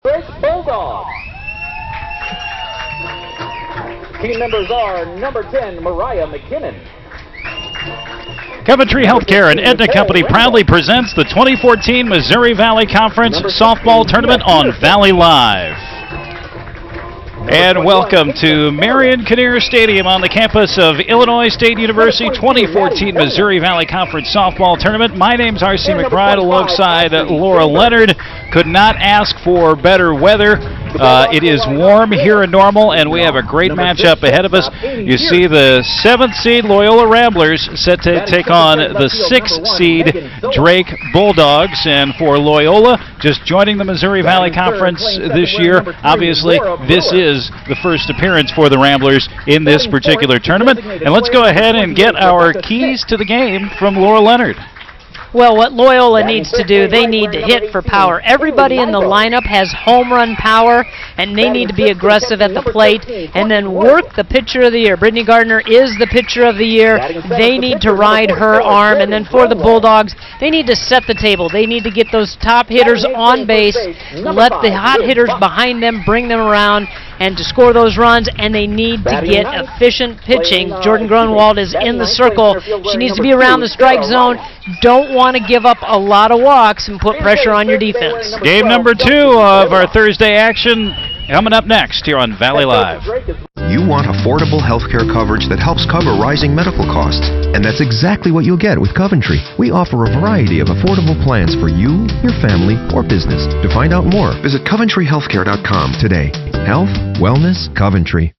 Bulldogs. Team members are number 10, Mariah McKinnon. Coventry Healthcare and Edna Company proudly presents the 2014 Missouri Valley Conference Softball Tournament on Valley Live. And welcome to Marion Kinnear Stadium on the campus of Illinois State University 2014 Missouri Valley Conference Softball Tournament. My name's R.C. McBride alongside Laura Leonard. Could not ask for better weather. It is warm here in Normal, and we have a great matchup ahead of us. You see the 7th seed Loyola Ramblers set to take on the 6th seed Drake Bulldogs. And for Loyola, just joining the Missouri Valley Conference this year, obviously this is the first appearance for the Ramblers in this particular tournament. And let's go ahead and get our keys to the game from Laura Leonard. Well, what Loyola needs to do, they need to hit for power. Everybody in the lineup has home run power, and they need to be aggressive at the plate and then work the pitcher of the year. Brittany Gardner is the pitcher of the year. They need to ride her arm. And then for the Bulldogs, they need to set the table. They need to get those top hitters on base, let the hot hitters behind them bring them around and to score those runs, and they need to get efficient pitching. Jordan Grunwald is in the circle. She needs to be around the strike zone. Don't want to give up a lot of walks and put pressure on your defense. Game number 2 of our Thursday action coming up next here on Valley Live. You want affordable healthcare coverage that helps cover rising medical costs, and that's exactly what you'll get with Coventry. We offer a variety of affordable plans for you, your family, or business. To find out more, visit CoventryHealthcare.com today. Health, wellness, Coventry.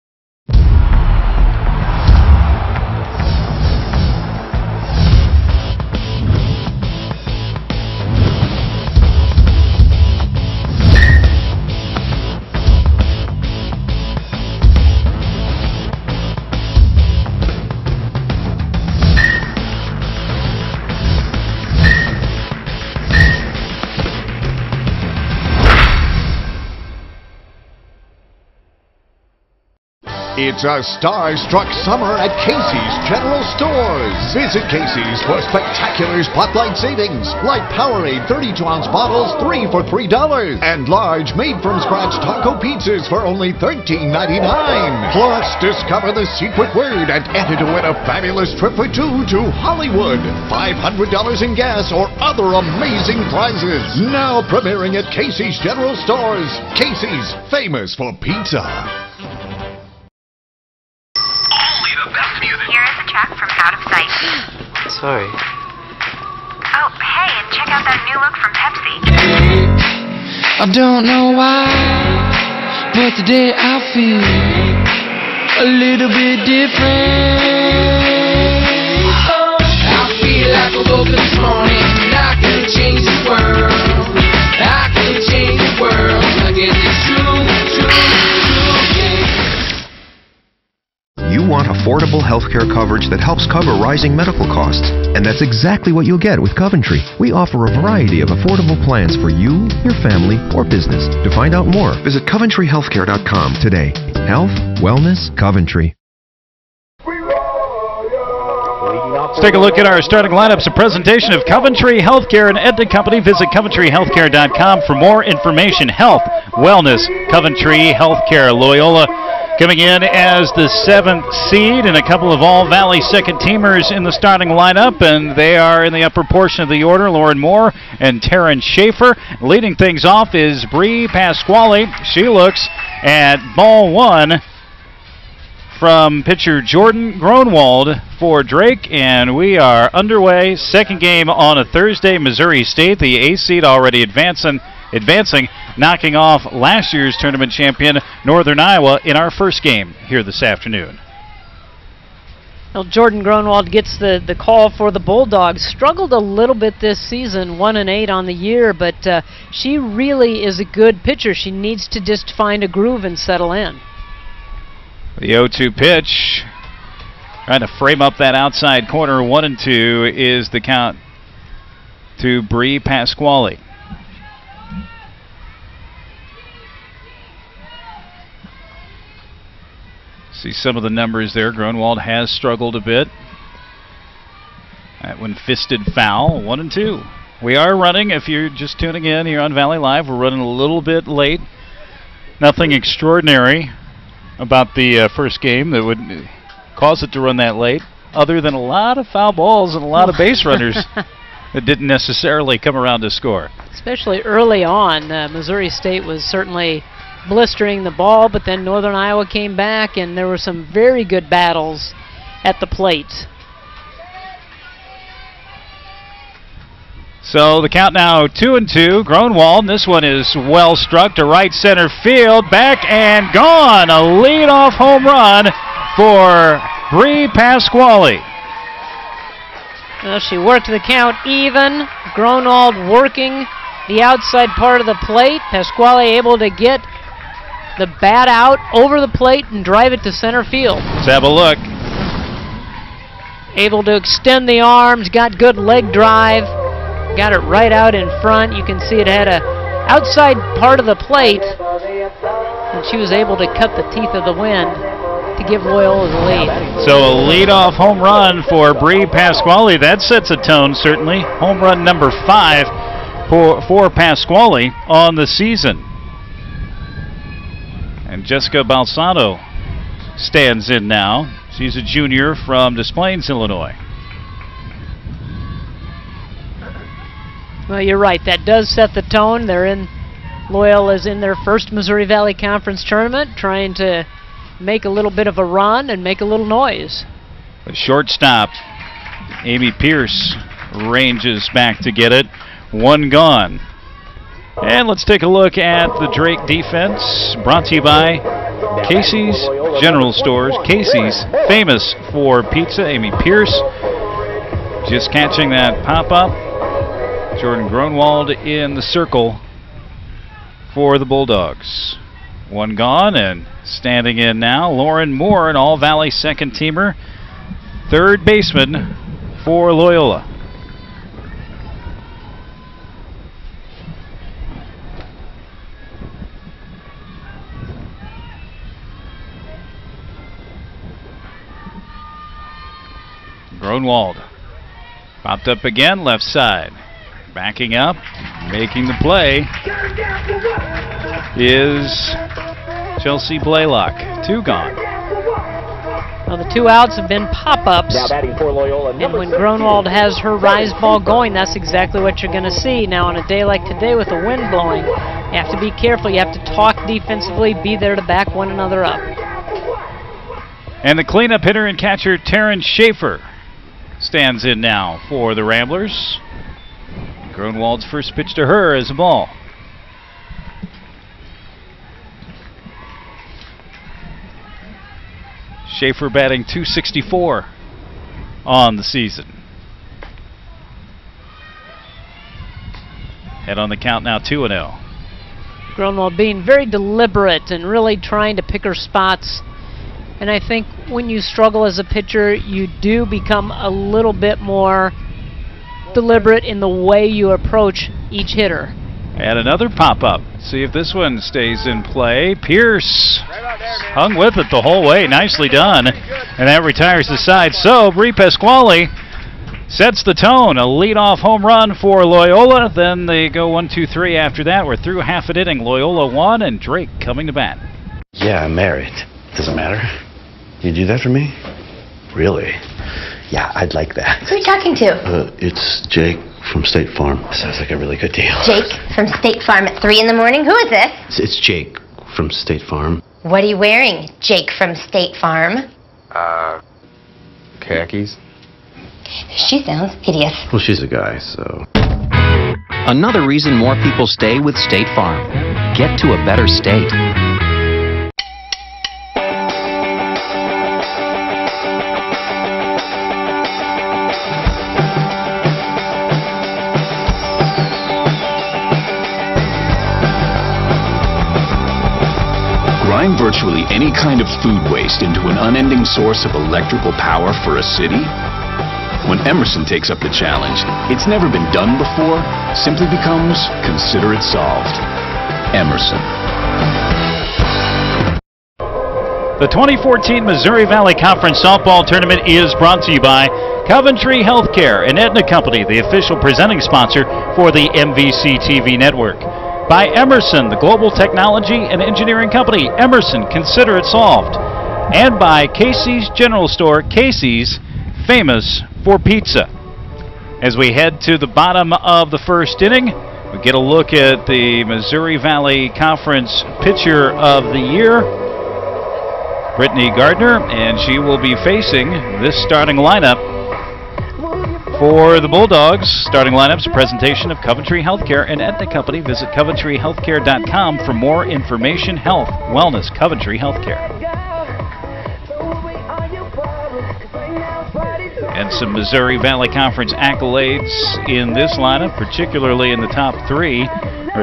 It's a star-struck summer at Casey's General Stores. Visit Casey's for spectacular spotlight savings, like Powerade 32-ounce bottles, 3 for $3, and large made-from-scratch taco pizzas for only $13.99. Plus, discover the secret word and enter to win a fabulous trip for 2 to Hollywood, $500 in gas or other amazing prizes. Now premiering at Casey's General Stores. Casey's, famous for pizza. Here is a track from Out of Sight. Sorry. Oh, hey, and check out that new look from Pepsi. I don't know why, but today I feel a little bit different. I feel like I woke up this morning and I could change the world. I could change the world. I guess it's true. You want affordable healthcare coverage that helps cover rising medical costs, and that's exactly what you'll get with Coventry. We offer a variety of affordable plans for you, your family, or business. To find out more, visit CoventryHealthcare.com today. Health, wellness, Coventry. Let's take a look at our starting lineups. A presentation of Coventry Healthcare and Edna Company. Visit CoventryHealthcare.com for more information. Health, wellness, Coventry Healthcare. Loyola coming in as the 7th seed, and a couple of All-Valley second-teamers in the starting lineup, and they are in the upper portion of the order, Lauren Moore and Taryn Schaefer. Leading things off is Bree Pasquale. She looks at ball 1 from pitcher Jordan Grunwald for Drake, and we are underway. Second game on a Thursday. Missouri State, the 8th seed, already advancing, knocking off last year's tournament champion Northern Iowa in our first game here this afternoon. Well, Jordan Grunwald gets the call for the Bulldogs. Struggled a little bit this season, 1-8 on the year, but she really is a good pitcher. She needs to just find a groove and settle in. The 0-2 pitch, trying to frame up that outside corner. 1-2 is the count to Bree Pasquale. See some of the numbers there. Grunwald has struggled a bit. That one fisted foul, 1-2. We are running, if you're just tuning in here on Valley Live, we're running a little bit late. Nothing extraordinary about the first game that would cause it to run that late, other than a lot of foul balls and a lot of base runners that didn't necessarily come around to score. Especially early on, Missouri State was certainly blistering the ball, but then Northern Iowa came back, and there were some very good battles at the plate. So the count now 2-2. Gronwald, this one is well struck to right center field. Back and gone. A leadoff home run for Bree Pasquale. Well, she worked the count even. Gronwald working the outside part of the plate. Pasquale able to get the bat out over the plate and drive it to center field. Let's have a look. Able to extend the arms, got good leg drive, got it right out in front. You can see it had a outside part of the plate, and she was able to cut the teeth of the wind to give Loyola the lead. So a leadoff home run for Bree Pasquale. That sets a tone, certainly. Home run number 5 for Pasquale on the season. And Jessica Balsado stands in now. She's a junior from Des Plaines, Illinois. Well, you're right. That does set the tone. Loyola's in their first Missouri Valley Conference tournament, trying to make a little bit of a run and make a little noise. The shortstop, Amy Pierce, ranges back to get it. One gone. And let's take a look at the Drake defense, brought to you by Casey's General Stores. Casey's, famous for pizza. Amy Pierce just catching that pop-up. Jordan Gronwald in the circle for the Bulldogs. One gone, and standing in now, Lauren Moore, an All-Valley second-teamer, third baseman for Loyola. Gronwald popped up again, left side. Backing up, making the play is Chelsea Blaylock. Two gone. Well, the two outs have been pop-ups, Now batting for Loyola, and when Gronwald has her rise ball going, that's exactly what you're going to see. Now, on a day like today with the wind blowing, you have to be careful. You have to talk defensively, be there to back one another up. And the cleanup hitter and catcher, Taryn Schaefer, stands in now for the Ramblers. Gronwald's first pitch to her is a ball. Schaefer batting .264 on the season. Head on the count now, 2-0. Gronwald being very deliberate and really trying to pick her spots. And I think when you struggle as a pitcher, you do become a little bit more deliberate in the way you approach each hitter. And another pop-up. See if this one stays in play. Pierce hung with it the whole way. Nicely done. And that retires the side. So Bree Pasquale sets the tone. A leadoff home run for Loyola. Then they go 1-2-3 after that. We're through half an inning. Loyola 1 and Drake coming to bat. Yeah, I'm married. Doesn't matter. You do that for me? Really? Yeah, I'd like that. Who are you talking to? It's Jake from State Farm. Sounds like a really good deal. Jake from State Farm at 3 in the morning? Who is this? It's Jake from State Farm. What are you wearing, Jake from State Farm? Khakis. She sounds hideous. Well, she's a guy, so... Another reason more people stay with State Farm. Get to a better state. Grind virtually any kind of food waste into an unending source of electrical power for a city? When Emerson takes up the challenge, it's never been done before, simply becomes consider it solved. Emerson. The 2014 Missouri Valley Conference Softball Tournament is brought to you by Coventry Healthcare and Aetna Company, the official presenting sponsor for the MVC TV network. By Emerson, the global technology and engineering company. Emerson, consider it solved. And by Casey's General Store, Casey's, famous for pizza. As we head to the bottom of the first inning, we get a look at the Missouri Valley Conference Pitcher of the Year, Brittany Gardner, and she will be facing this starting lineup for the Bulldogs. Starting lineups, a presentation of Coventry Healthcare and Aetna Company. Visit CoventryHealthcare.com for more information. Health, wellness, Coventry Healthcare. And some Missouri Valley Conference accolades in this lineup, particularly in the top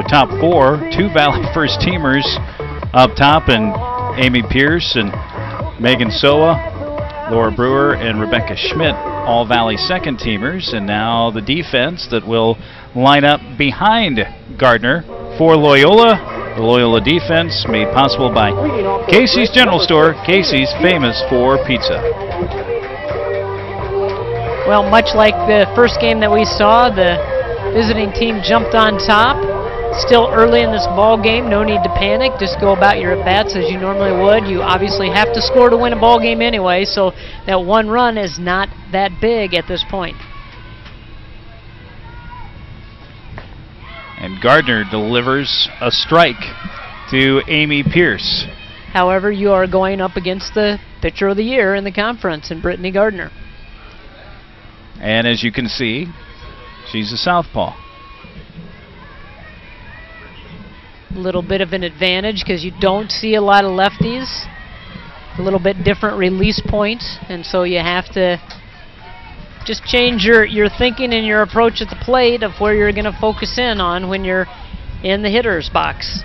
top four. Two Valley first teamers up top, and Amy Pierce and Megan Soa, Laura Brewer and Rebecca Schmidt, all Valley second teamers. And now the defense that will line up behind Gardner for Loyola. The Loyola defense made possible by Casey's General Store, Casey's, famous for pizza. Well, much like the first game that we saw, the visiting team jumped on top. Still early in this ball game, no need to panic. Just go about your at-bats as you normally would. You obviously have to score to win a ball game anyway, so that one run is not that big at this point. And Gardner delivers a strike to Amy Pierce. However, you are going up against the pitcher of the year in the conference, in Brittany Gardner. And as you can see, she's a southpaw. A little bit of an advantage because you don't see a lot of lefties. A little bit different release points, and so you have to just change your thinking and your approach at the plate of where you're going to focus in on when you're in the hitter's box.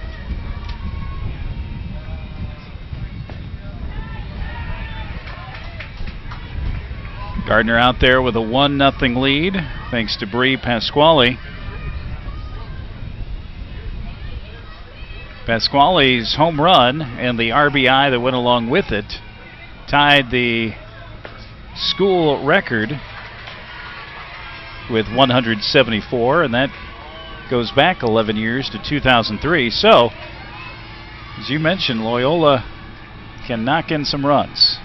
Gardner out there with a 1-0 lead, thanks to Bree Pasquale. Pasquale's home run and the RBI that went along with it tied the school record with 174, and that goes back 11 years to 2003. So, as you mentioned, Loyola can knock in some runs.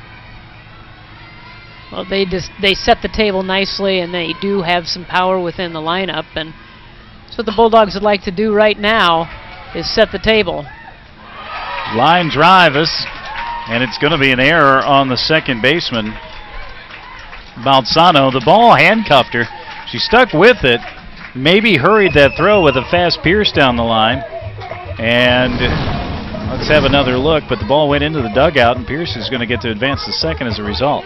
Well, they set the table nicely, and they do have some power within the lineup, and that's what the Bulldogs would like to do right now, is set the table. Line drive and it's going to be an error on the second baseman, Balzano. The ball handcuffed her. She stuck with it, maybe hurried that throw with a fast Pierce down the line, and let's have another look, but the ball went into the dugout, and Pierce is going to get to advance to second as a result.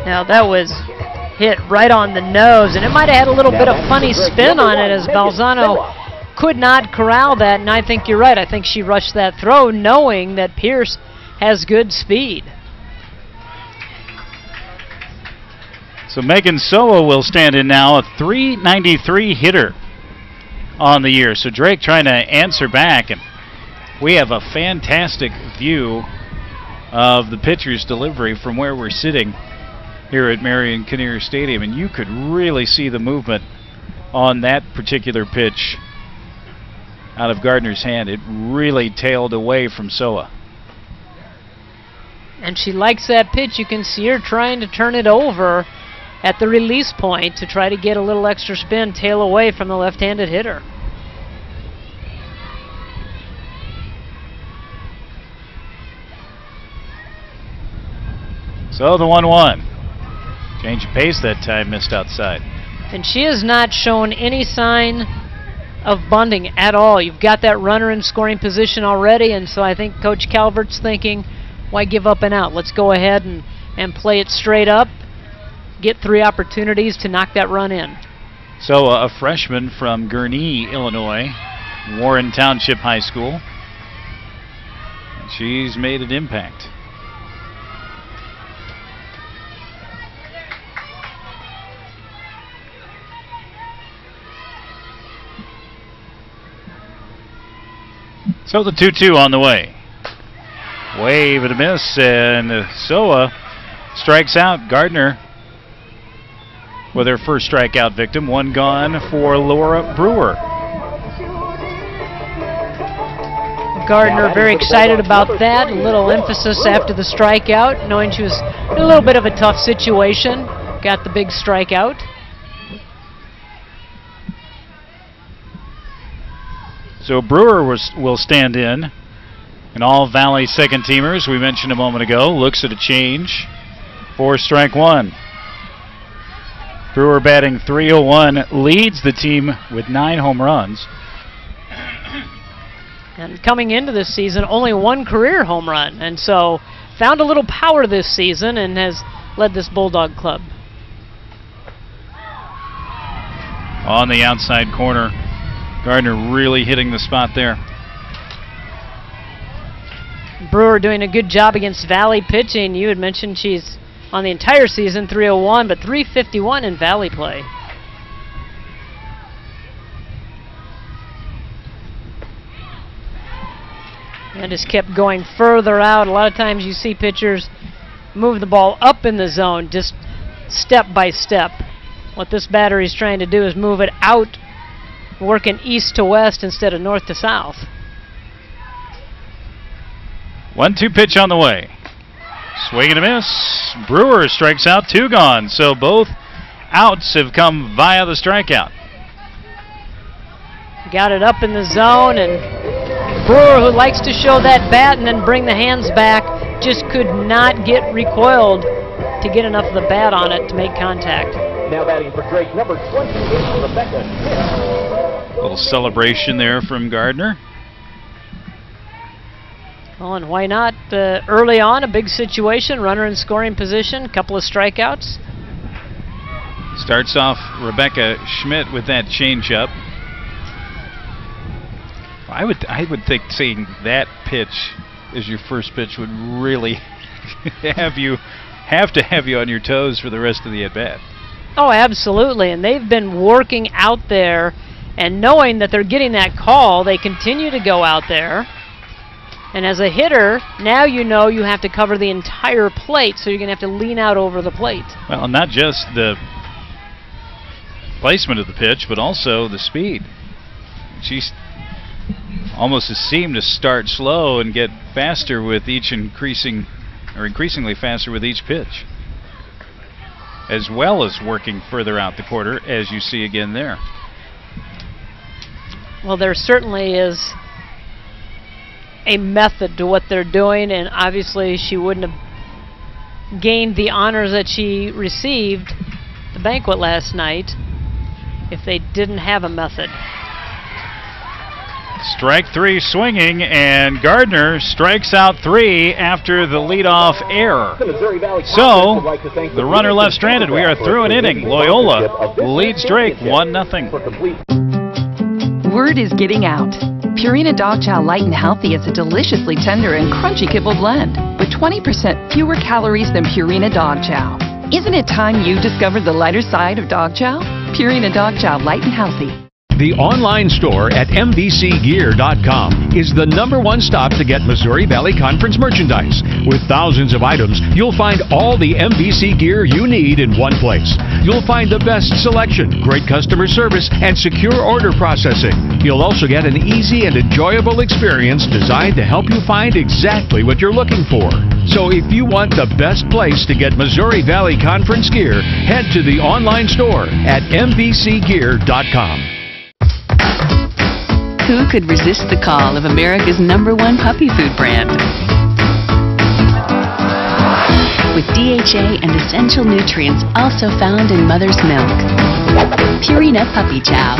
Now that was hit right on the nose, and it might have had a little bit of funny spin on it as Balzano could not corral that, and I think you're right. I think she rushed that throw knowing that Pierce has good speed. So Megan Soa will stand in now, a .393 hitter on the year. So Drake trying to answer back, and we have a fantastic view of the pitcher's delivery from where we're sitting here at Marion Kinnear Stadium, and you could really see the movement on that particular pitch out of Gardner's hand. It really tailed away from Soa. And she likes that pitch. You can see her trying to turn it over at the release point to try to get a little extra spin, tail away from the left-handed hitter. So the 1-1. Change of pace that time, missed outside. And she has not shown any sign of bunting at all. You've got that runner in scoring position already, and so I think Coach Calvert's thinking, why give up and out? Let's go ahead and play it straight up, get 3 opportunities to knock that run in. So a freshman from Gurnee, Illinois, Warren Township High School. And she's made an impact. So the 2-2 on the way. Wave and a miss, and Soa strikes out. Gardner with their first strikeout victim. One gone for Laura Brewer. Gardner very excited about that. A little emphasis after the strikeout, knowing she was in a little bit of a tough situation. Got the big strikeout. So Brewer will stand in. And all Valley second-teamers, we mentioned a moment ago, looks at a change for strike one. Brewer batting .301, leads the team with 9 home runs. And coming into this season, only 1 career home run. And so found a little power this season and has led this Bulldog club. On the outside corner, Gardner really hitting the spot there. Brewer doing a good job against Valley pitching. You had mentioned she's on the entire season .301, but .351 in Valley play. And just kept going further out. A lot of times you see pitchers move the ball up in the zone, just step by step. What this battery is trying to do is move it out, working east to west instead of north to south. 1-2 pitch on the way. Swing and a miss. Brewer strikes out, 2 gone. So both outs have come via the strikeout. Got it up in the zone, and Brewer, who likes to show that bat and then bring the hands back, just could not get recoiled to get enough of the bat on it to make contact. Now batting for Drake, number 28, Rebecca Smith. Little celebration there from Gardner. Well, and why not? Early on, a big situation, runner in scoring position, couple of strikeouts. Starts off Rebecca Schmidt with that changeup. I would think seeing that pitch as your first pitch would really have to have you on your toes for the rest of the at-bat. Oh, absolutely, and they've been working out there, and knowing that they're getting that call, they continue to go out there. And as a hitter, now you know you have to cover the entire plate, so you're going to have to lean out over the plate. Well, not just the placement of the pitch, but also the speed. She's almost seemed to start slow and get faster with each increasingly faster with each pitch, as well as working further out the quarter, as you see again there. Well, there certainly is a method to what they're doing, and obviously she wouldn't have gained the honors that she received at the banquet last night if they didn't have a method. Strike 3 swinging, and Gardner strikes out 3 after the leadoff error. So, the runner left stranded. We are through an inning. Loyola leads Drake 1-0. Word is getting out. Purina Dog Chow Light and Healthy is a deliciously tender and crunchy kibble blend with 20% fewer calories than Purina Dog Chow. Isn't it time you discovered the lighter side of dog chow? Purina Dog Chow Light and Healthy. The online store at MVCgear.com is the #1 stop to get Missouri Valley Conference merchandise. With thousands of items, you'll find all the MVC gear you need in one place. You'll find the best selection, great customer service, and secure order processing. You'll also get an easy and enjoyable experience designed to help you find exactly what you're looking for. So if you want the best place to get Missouri Valley Conference gear, head to the online store at MVCgear.com. Who could resist the call of America's #1 puppy food brand? With DHA and essential nutrients also found in mother's milk. Purina Puppy Chow.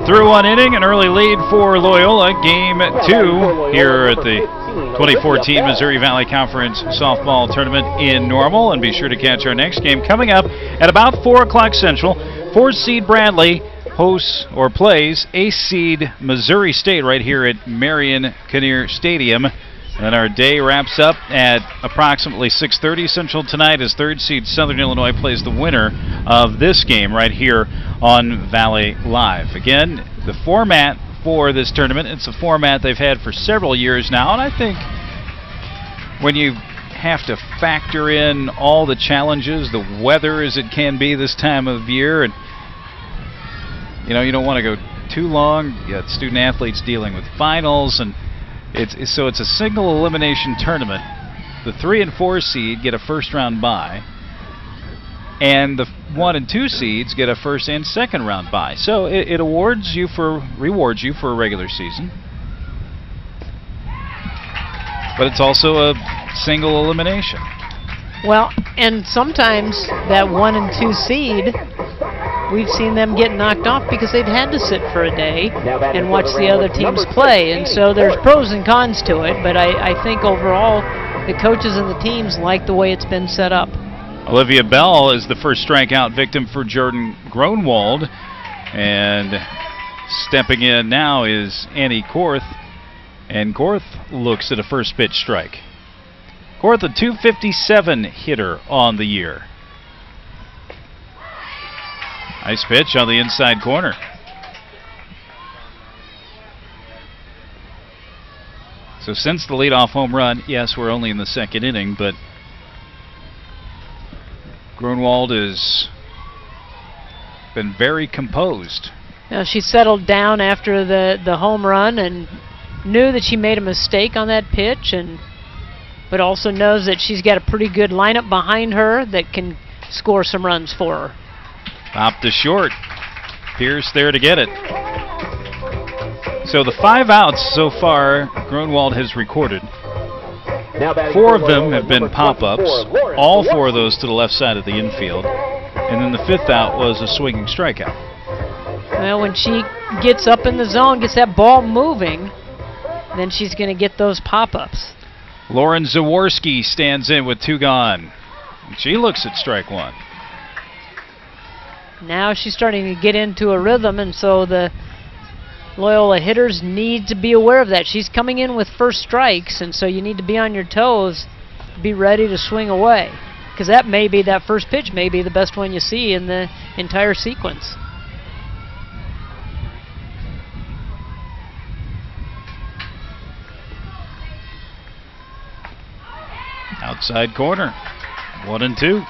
Through one inning, an early lead for Loyola. Game 2 here at the 2014 Missouri Valley Conference Softball Tournament in Normal. And be sure to catch our next game coming up at about 4 o'clock Central. 4-seed Bradley hosts or plays ace-seed Missouri State right here at Marion Kinnear Stadium. And our day wraps up at approximately 6:30 Central tonight as 3rd-seed Southern Illinois plays the winner of this game right here on Valley Live. Again, the format for this tournament, it's a format they've had for several years now, and I think when you have to factor in all the challenges, the weather as it can be this time of year, and you know, you don't want to go too long. You got student athletes dealing with finals, and it's a single elimination tournament. The 3 and 4 seed get a first round bye, and the 1 and 2 seeds get a first and second round bye. So it rewards you for a regular season, but it's also a single elimination. Well, and sometimes that 1 and 2 seed, we've seen them get knocked off because they've had to sit for a day and watch the other teams play. And so there's pros and cons to it, but I think overall the coaches and the teams like the way it's been set up. Olivia Bell is the first strikeout victim for Jordan Gronwald, and stepping in now is Annie Korth, and Korth looks at a first pitch strike. Korth, a .257 hitter on the year. Nice pitch on the inside corner. So since the leadoff home run, yes, we're only in the second inning, but Gronwald has been very composed. Now she settled down after the home run and knew that she made a mistake on that pitch, but also knows that she's got a pretty good lineup behind her that can score some runs for her. Popped to short. Pierce there to get it. So the 5 outs so far Gronwald has recorded. 4 of them have been pop-ups, all 4 of those to the left side of the infield. And then the 5th out was a swinging strikeout. Well, when she gets up in the zone, gets that ball moving, then she's going to get those pop-ups. Lauren Zaworski stands in with 2 gone. She looks at strike 1. Now she's starting to get into a rhythm, and so the Loyola hitters need to be aware of that. She's coming in with first strikes, and so you need to be on your toes, be ready to swing away, because that first pitch may be the best one you see in the entire sequence. Outside corner, 1 and 2.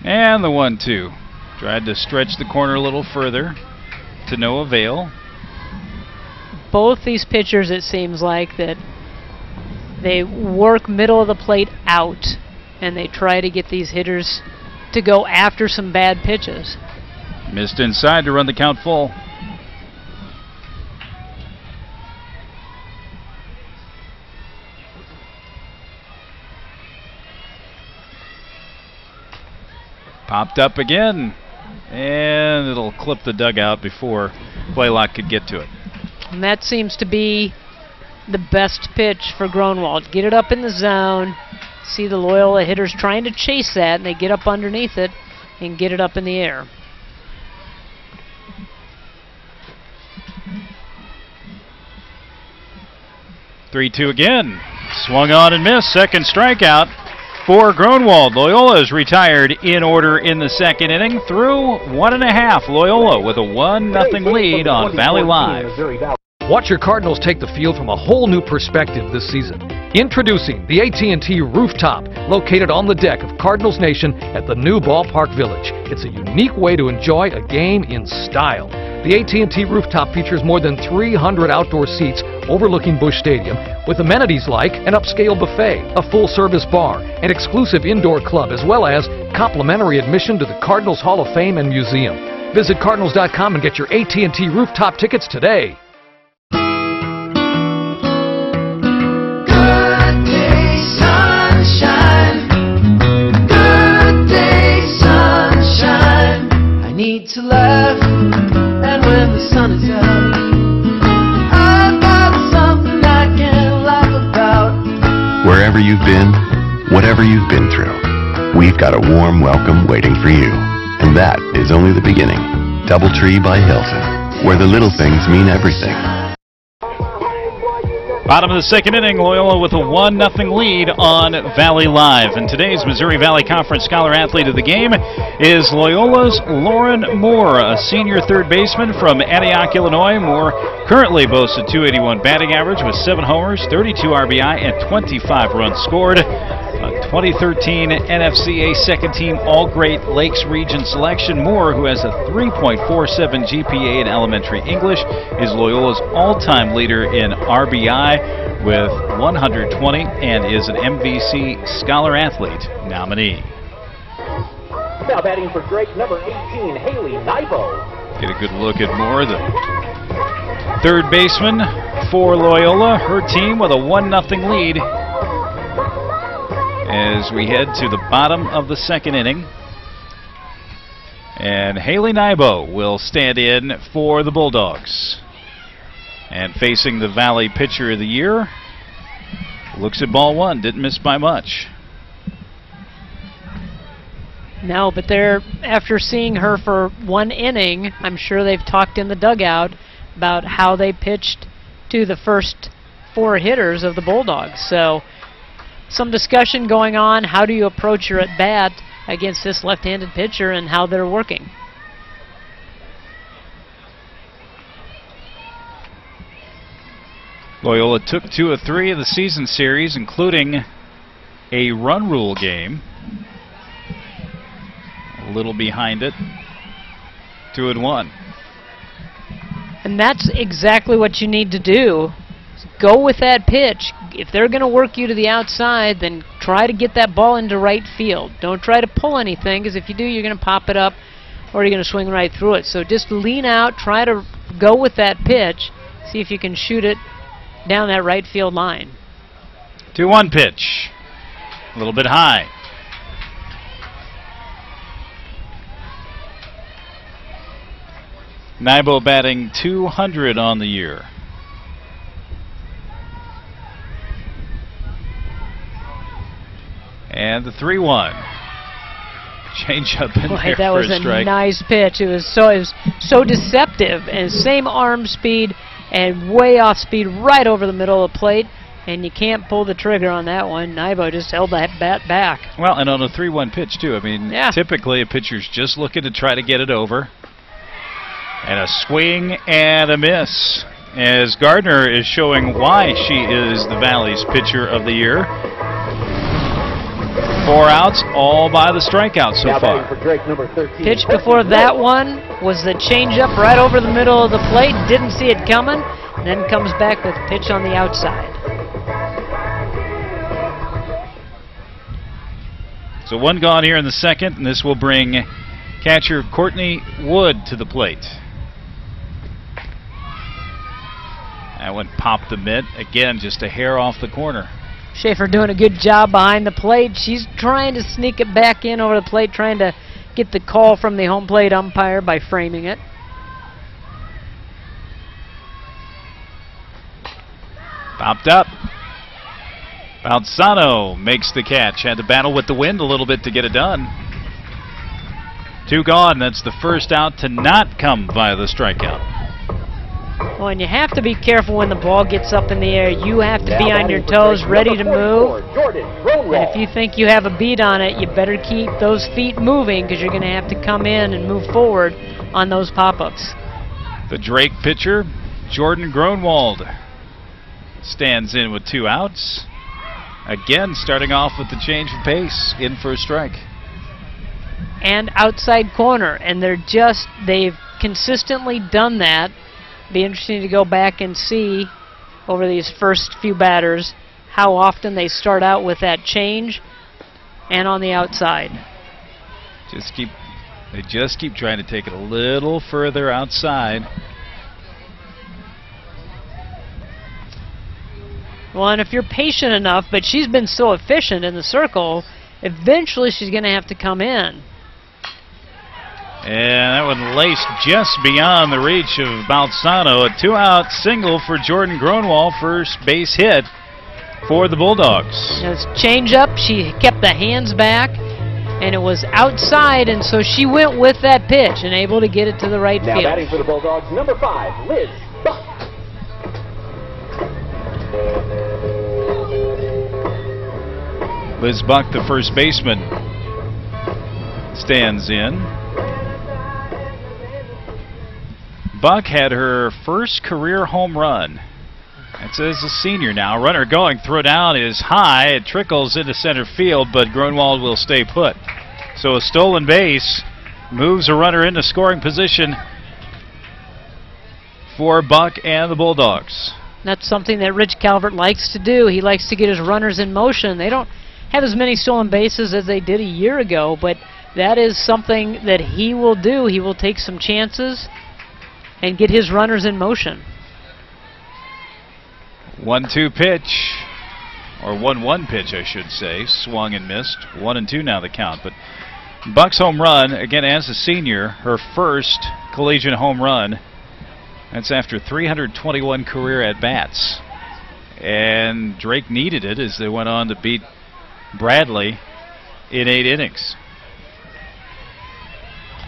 And the 1-2. Tried to stretch the corner a little further, to no avail. Both these pitchers, it seems like, that they work middle of the plate out, and they try to get these hitters to go after some bad pitches. Missed inside to run the count full. Popped up again, and it'll clip the dugout before Blaylock could get to it. And that seems to be the best pitch for Gronwald. Get it up in the zone. See the Loyola hitters trying to chase that, and they get up underneath it and get it up in the air. (3-2) again. Swung on and missed. Second strikeout for Gronwald. Loyola is retired in order in the second inning through 1.5. Loyola with a 1-0 lead on Valley Live. Watch your Cardinals take the field from a whole new perspective this season. Introducing the AT&T Rooftop, located on the deck of Cardinals Nation at the new Ballpark Village. It's a unique way to enjoy a game in style. The AT&T Rooftop features more than 300 outdoor seats overlooking Busch Stadium, with amenities like an upscale buffet, a full-service bar, an exclusive indoor club, as well as complimentary admission to the Cardinals Hall of Fame and Museum. Visit Cardinals.com and get your AT&T Rooftop tickets today. Need to laugh, and when the sun is out, I've got something I can laugh about. Wherever you've been, whatever you've been through, we've got a warm welcome waiting for you. And that is only the beginning. Doubletree by Hilton, where the little things mean everything. Bottom of the second inning, Loyola with a 1-0 lead on Valley Live. And today's Missouri Valley Conference Scholar Athlete of the game is Loyola's Lauren Moore, a senior third baseman from Antioch, Illinois. Moore currently boasts a .281 batting average with 7 homers, 32 RBI, and 25 runs scored. A 2013 NFCA second team All-Great Lakes Region selection. Moore, who has a 3.47 GPA in elementary English, is Loyola's all-time leader in RBI with 120 and is an MVC Scholar Athlete nominee. Now batting for Drake, number 18, Haley Nybo. Get a good look at Moore, the third baseman for Loyola. Her team with a 1-0 lead as we head to the bottom of the second inning. And Haley Nybo will stand in for the Bulldogs. And facing the Valley Pitcher of the Year, looks at ball one, didn't miss by much. No, but they're, after seeing her for 1 inning, I'm sure they've talked in the dugout about how they pitched to the first 4 hitters of the Bulldogs. So some discussion going on. How do you approach your at-bat against this left-handed pitcher and how they're working? Loyola took 2 of 3 of the season series, including a run rule game. A little behind it. 2-1. And that's exactly what you need to do. Go with that pitch. If they're going to work you to the outside, then try to get that ball into right field. Don't try to pull anything, because if you do, you're going to pop it up or you're going to swing right through it. So just lean out, try to go with that pitch, see if you can shoot it down that right field line. 2-1 pitch. A little bit high. Nybo batting .200 on the year. And the 3-1. Change up in there that for was a strike. Nice pitch. It was so deceptive, and same arm speed and way off speed right over the middle of the plate, and you can't pull the trigger on that one. Nybo just held that bat back. Well, and on a 3-1 pitch too. I mean, yeah. Typically a pitcher's just looking to try to get it over. And a swing and a miss, as Gardner is showing why she is the Valley's Pitcher of the Year. 4 outs, all by the strikeout so far. For Drake, number 13. Pitch before that one was the changeup right over the middle of the plate. Didn't see it coming. Then comes back with a pitch on the outside. So 1 gone here in the second, and this will bring catcher Courtney Wood to the plate. That one popped the mitt. Again, just a hair off the corner. Schaefer doing a good job behind the plate. She's trying to sneak it back in over the plate, trying to get the call from the home plate umpire by framing it. Popped up. Balzano makes the catch. Had to battle with the wind a little bit to get it done. 2 gone. That's the first out to not come via the strikeout. Well, and you have to be careful when the ball gets up in the air. You have to be on your toes, ready to move. And if you think you have a beat on it, you better keep those feet moving, because you're going to have to come in and move forward on those pop-ups. The Drake pitcher, Jordan Gronwald, stands in with 2 outs. Again, starting off with the change of pace, in for a strike. And outside corner, and they've consistently done that. Be interesting to go back and see over these first few batters how often they start out with that change and on the outside. They just keep trying to take it a little further outside. Well, and if you're patient enough, but she's been so efficient in the circle, eventually she's going to have to come in. And that one laced just beyond the reach of Balzano. A 2-out single for Jordan Gronwald, first base hit for the Bulldogs. It's change up. She kept the hands back, and it was outside, and so she went with that pitch and able to get it to the right now field. Batting for the Bulldogs, number 5, Liz Buck. Liz Buck, the first baseman, stands in. Buck had her first career home run. That's as a senior now. Runner going, throw down is high. It trickles into center field, but Grunwald will stay put. So a stolen base moves a runner into scoring position for Buck and the Bulldogs. That's something that Rich Calvert likes to do. He likes to get his runners in motion. They don't have as many stolen bases as they did a year ago, but that is something that he will do. He will take some chances and get his runners in motion. 1-2 pitch, or 1-1 pitch, I should say. Swung and missed. 1-2 now the count. But Buck's home run, again as a senior, her first collegiate home run. That's after 321 career at-bats. And Drake needed it as they went on to beat Bradley in 8 innings.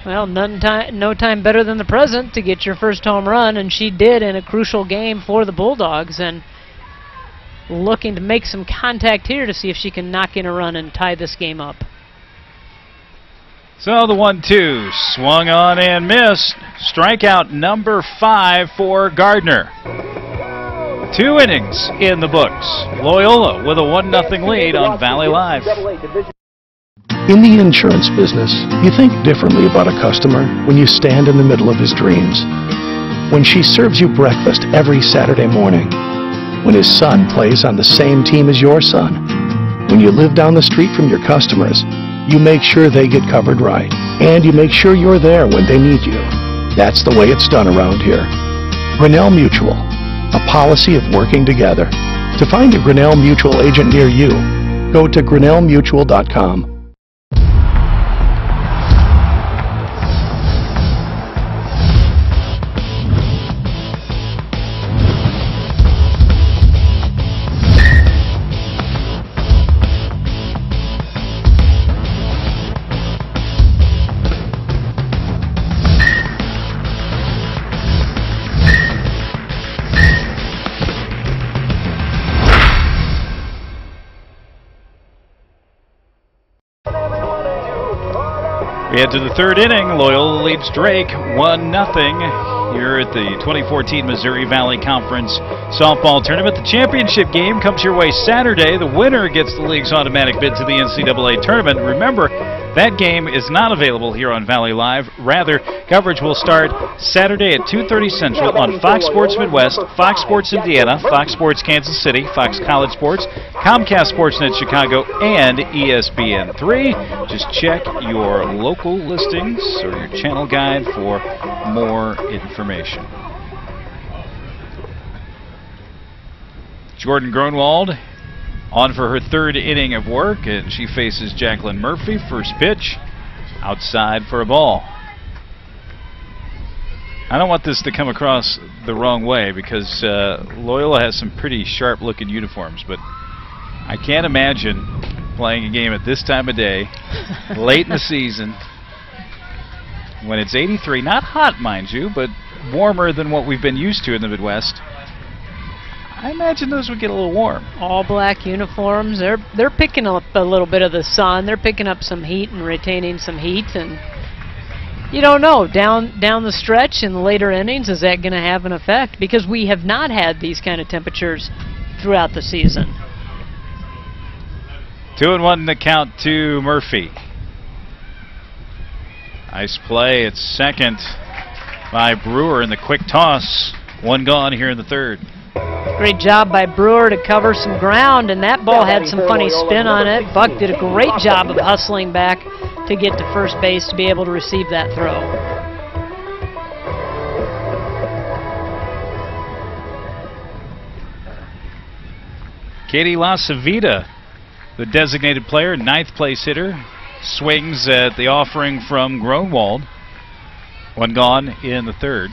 Well, no time better than the present to get your first home run, and she did in a crucial game for the Bulldogs, and looking to make some contact here to see if she can knock in a run and tie this game up. So the 1-2 swung on and missed. Strikeout number 5 for Gardner. 2 innings in the books. Loyola with a 1-0 lead on Valley Live. In the insurance business, you think differently about a customer when you stand in the middle of his dreams. When she serves you breakfast every Saturday morning. When his son plays on the same team as your son. When you live down the street from your customers, you make sure they get covered right. And you make sure you're there when they need you. That's the way it's done around here. Grinnell Mutual, a policy of working together. To find a Grinnell Mutual agent near you, go to grinnellmutual.com. We head to the 3rd inning. Loyola leads Drake 1-0 here at the 2014 Missouri Valley Conference Softball Tournament. The championship game comes your way Saturday. The winner gets the league's automatic bid to the NCAA tournament. Remember, that game is not available here on Valley Live. Rather, coverage will start Saturday at 2:30 Central on Fox Sports Midwest, Fox Sports Indiana, Fox Sports Kansas City, Fox College Sports, Comcast Sportsnet Chicago, and ESPN3. Just check your local listings or your channel guide for more information. Jordan Grunwald on for her 3rd inning of work, and she faces Jacqueline Murphy. First pitch, outside for a ball. I don't want this to come across the wrong way because Loyola has some pretty sharp-looking uniforms, but I can't imagine playing a game at this time of day, late in the season, when it's 83. Not hot, mind you, but warmer than what we've been used to in the Midwest. I imagine those would get a little warm. All black uniforms. They're picking up a little bit of the sun. They're picking up some heat and retaining some heat. And you don't know down the stretch in the later innings, is that going to have an effect? Because we have not had these kind of temperatures throughout the season. 2-1 the count to Murphy. Nice play at second by Brewer in the quick toss. 1 gone here in the 3rd. Great job by Brewer to cover some ground, and that ball had some funny spin on it. Buck did a great job of hustling back to get to first base to be able to receive that throw. Katie LaCivita, the designated player, 9th place hitter, swings at the offering from Grunwald. 1 gone in the 3rd.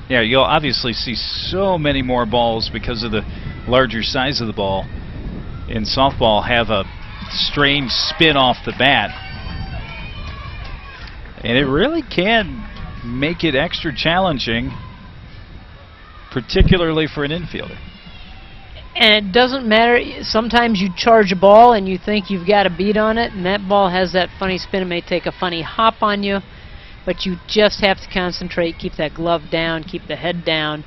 Yeah, you'll obviously see so many more balls because of the larger size of the ball in softball have a strange spin off the bat. And it really can make it extra challenging, particularly for an infielder. And it doesn't matter. Sometimes you charge a ball and you think you've got a beat on it, and that ball has that funny spin. It may take a funny hop on you, but you just have to concentrate, keep that glove down, keep the head down.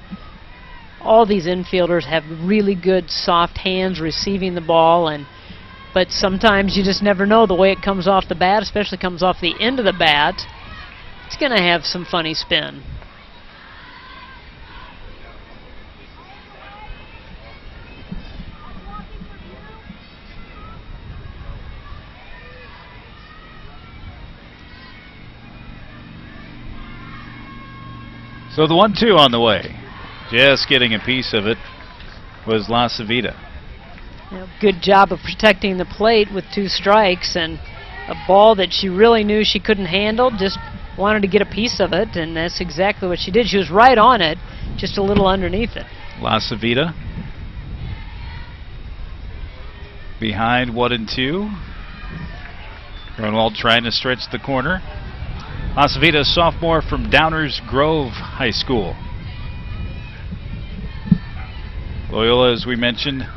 All these infielders have really good soft hands receiving the ball, but sometimes you just never know the way it comes off the bat, especially comes off the end of the bat. It's going to have some funny spin. So the 1-2 on the way. Just getting a piece of it was La Civita. Good job of protecting the plate with 2 strikes, and a ball that she really knew she couldn't handle, just wanted to get a piece of it, and that's exactly what she did. She was right on it, just a little underneath it. La Civita behind 1-2. Grunwald trying to stretch the corner. La Civita, sophomore from Downers Grove High School. Loyola, as we mentioned,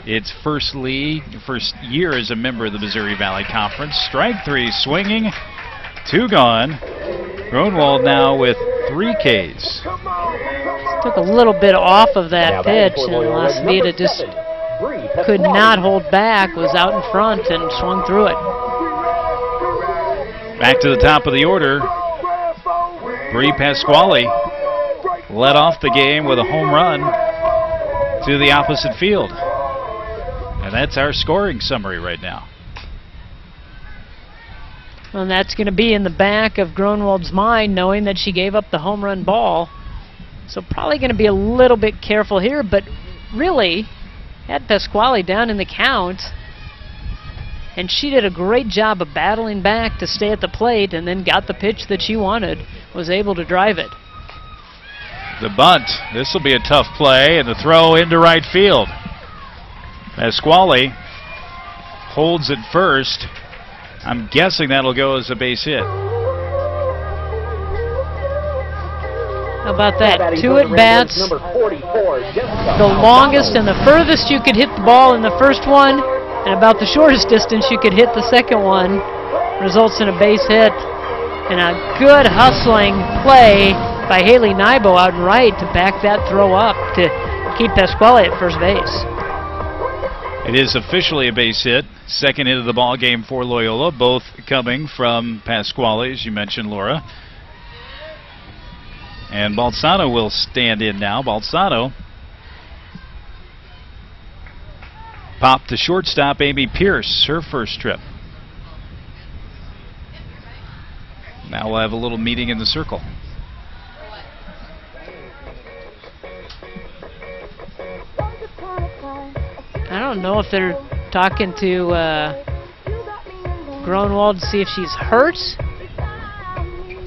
its first year as a member of the Missouri Valley Conference. Strike 3 swinging, 2 gone. Grunwald now with 3 Ks. Took a little bit off of that pitch, and La Civita just could not hold back, was out in front and swung through it. Back to the top of the order. Bree Pasquale led off the game with a home run to the opposite field. And that's our scoring summary right now. And that's going to be in the back of Grunwald's mind, knowing that she gave up the home run ball. So probably going to be a little bit careful here, but really had Pasquale down in the count. And she did a great job of battling back to stay at the plate, and then got the pitch that she wanted, was able to drive it. The bunt. This will be a tough play, and the throw into right field. Pasquale holds it first. I'm guessing that'll go as a base hit. How about that? 2 at-bats. The longest and the furthest you could hit the ball in the first one, and about the shortest distance you could hit the second one. Results in a base hit, and a good hustling play by Haley Nybo out and right to back that throw up to keep Pasquale at first base. It is officially a base hit. Second hit of the ball game for Loyola, both coming from Pasquale, as you mentioned, Laura. And Balsano will stand in now. Balsano popped to shortstop Amy Pierce, her first trip. Now we'll have a little meeting in the circle. I don't know if they're talking to Grunwald to see if she's hurt.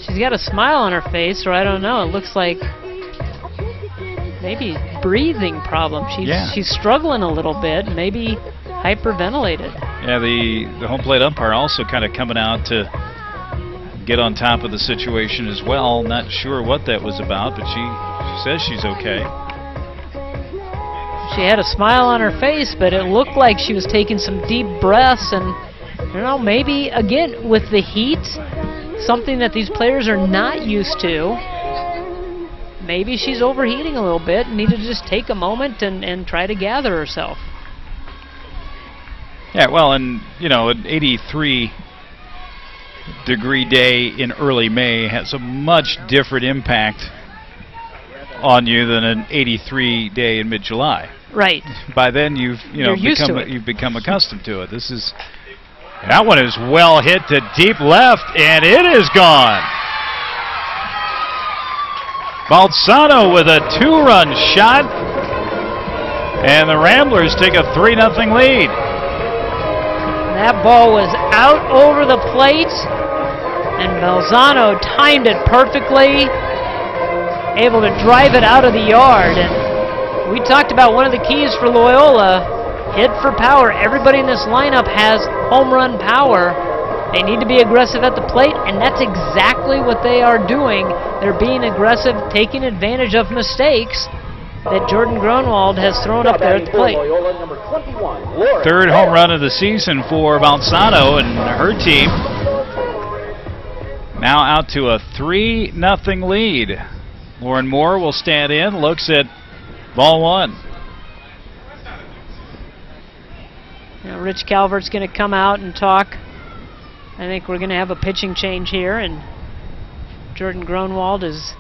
She's got a smile on her face, or I don't know. It looks like maybe breathing problem. She's struggling a little bit, maybe hyperventilated. Yeah, the home plate umpire also kind of coming out to get on top of the situation as well. Not sure what that was about, but she says she's okay. She had a smile on her face, but it looked like she was taking some deep breaths, and you know, maybe again with the heat, something that these players are not used to. Maybe she's overheating a little bit and needed to just take a moment and try to gather herself. Yeah, well, and you know, an 83-degree day in early May has a much different impact on you than an 83 day in mid-July. Right. By then you've become accustomed to it. That one is well hit to deep left, and it is gone. Balsano with a 2-run shot, and the Ramblers take a 3-0 lead. That ball was out over the plate, and Balsano timed it perfectly, able to drive it out of the yard. And we talked about one of the keys for Loyola, hit for power. Everybody in this lineup has home run power. They need to be aggressive at the plate, and that's exactly what they are doing. They're being aggressive, taking advantage of mistakes, that Jordan Grunwald has thrown up there at the plate. Loyola, number 21, Third home run of the season for Balzano and her team. Now out to a 3-0 lead. Lauren Moore will stand in, looks at ball one. Now Rich Calvert's going to come out and talk. I think we're going to have a pitching change here, and Jordan Grunwald is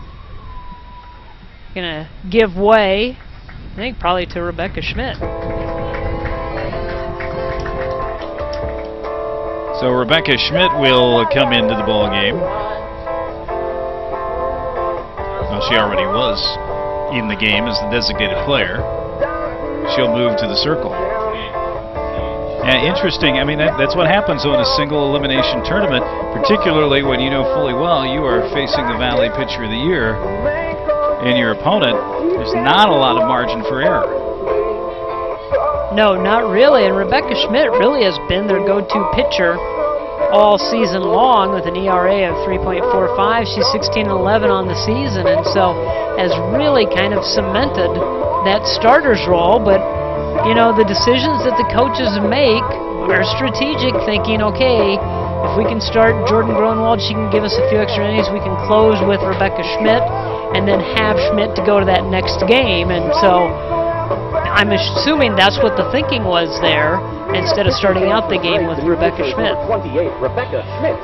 going to give way, I think, probably to Rebecca Schmidt. So Rebecca Schmidt will come into the ball game. Well, she already was in the game as the designated player. She'll move to the circle. Yeah, interesting. I mean, that's what happens on a single elimination tournament, particularly when you know fully well you are facing the Valley Pitcher of the Year and your opponent. There's not a lot of margin for error. No, not really. And Rebecca Schmidt really has been their go-to pitcher all season long with an ERA of 3.45. She's 16-11 on the season, and so has really kind of cemented that starter's role. But you know, the decisions that the coaches make are strategic, thinking, okay, if we can start Jordan Grunwald, she can give us a few extra innings, we can close with Rebecca Schmidt, and then have Schmidt to go to that next game. And so I'm assuming that's what the thinking was there, instead of starting out the game with Rebecca Schmidt. 28, Rebecca Schmidt.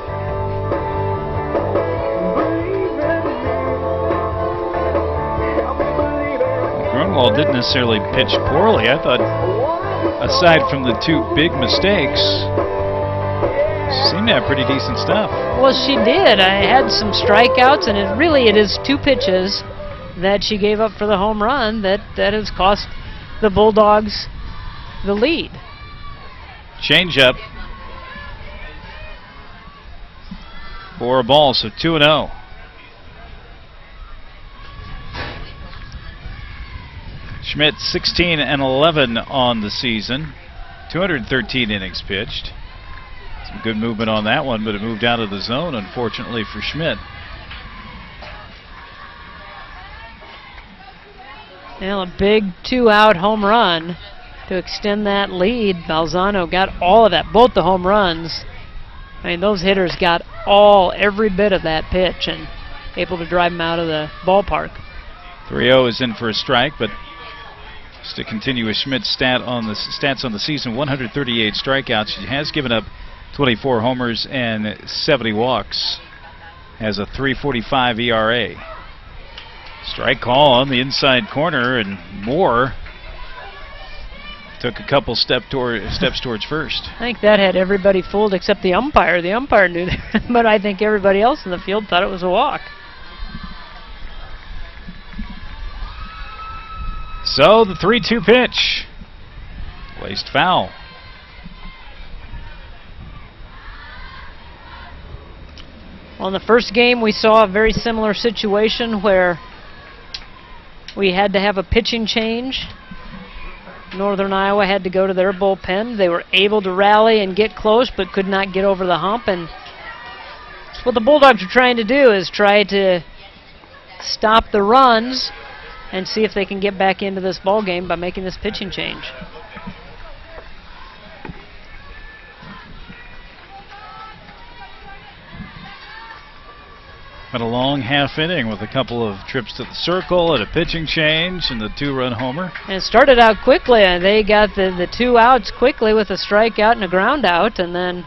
Grunwald didn't necessarily pitch poorly. I thought, aside from the two big mistakes, she seemed to have pretty decent stuff. Well, she did. I had some strikeouts, and it is two pitches that she gave up for the home run that has cost the Bulldogs the lead. Change up for a ball, so 2-0. Schmidt 16-11 on the season, 213 innings pitched. Some good movement on that one, but it moved out of the zone, unfortunately, for Schmidt. Well, a big two-out home run to extend that lead. Balzano got all of that, both the home runs. I mean, those hitters got every bit of that pitch and able to drive them out of the ballpark. 3-0 is in for a strike, but just to continue with Schmidt's stats on the season, 138 strikeouts. She has given up 24 homers and 70 walks. Has a 3.45 ERA. Strike call on the inside corner, and Moore took a couple steps towards first. I think that had everybody fooled except the umpire. The umpire knew that, but I think everybody else in the field thought it was a walk. So the 3-2 pitch. Placed foul. Well, in the first game, we saw a very similar situation where we had to have a pitching change. Northern Iowa had to go to their bullpen. They were able to rally and get close, but could not get over the hump. And what the Bulldogs are trying to do is try to stop the runs and see if they can get back into this ball game by making this pitching change. Had a long half inning with a couple of trips to the circle and a pitching change and the two-run homer. And it started out quickly, and they got the two outs quickly with a strikeout and a ground out, and then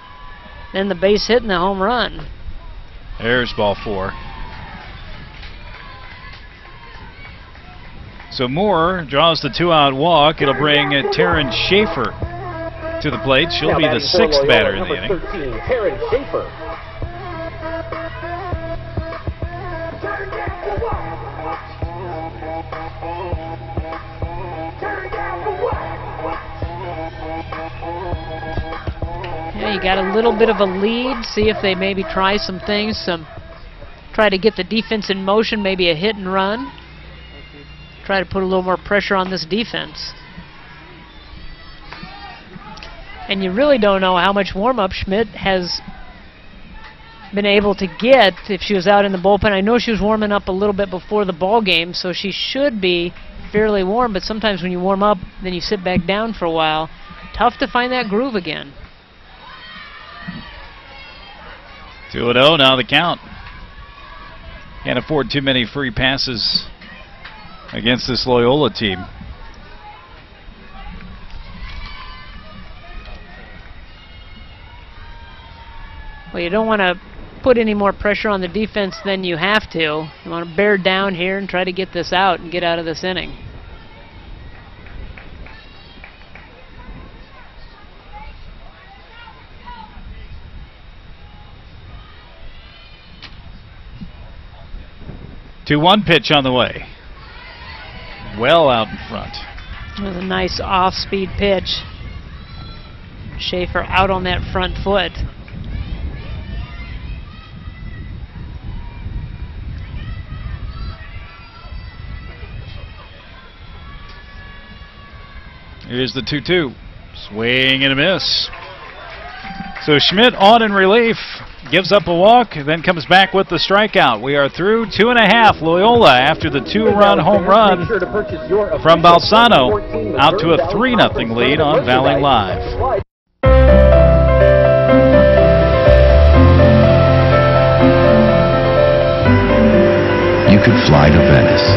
the base hit and the home run. There's ball 4. So Moore draws the 2-out walk. It'll bring Taryn Schaefer to the plate. She'll be the 6th batter in the inning. 13, Taryn Schaefer. Yeah, you got a little bit of a lead. See if they maybe try some things, try to get the defense in motion, maybe a hit and run. Try to put a little more pressure on this defense. And you really don't know how much warm-up Schmidt has been able to get if she was out in the bullpen. I know she was warming up a little bit before the ball game, so she should be fairly warm, but sometimes when you warm up, then you sit back down for a while. Tough to find that groove again. 2-0 now the count. Can't afford too many free passes against this Loyola team. Well, you don't want to put any more pressure on the defense than you have to. You want to bear down here and try to get this out and get out of this inning. Two-one pitch on the way. Well out in front. It was a nice off-speed pitch. Schaefer out on that front foot. Here's the 2-2. Swing and a miss. So Schmidt on in relief. Gives up a walk, then comes back with the strikeout. We are through 2.5. Loyola after the 2-run home run from Balsano out to a 3-0 lead on Valley Live. You could fly to Venice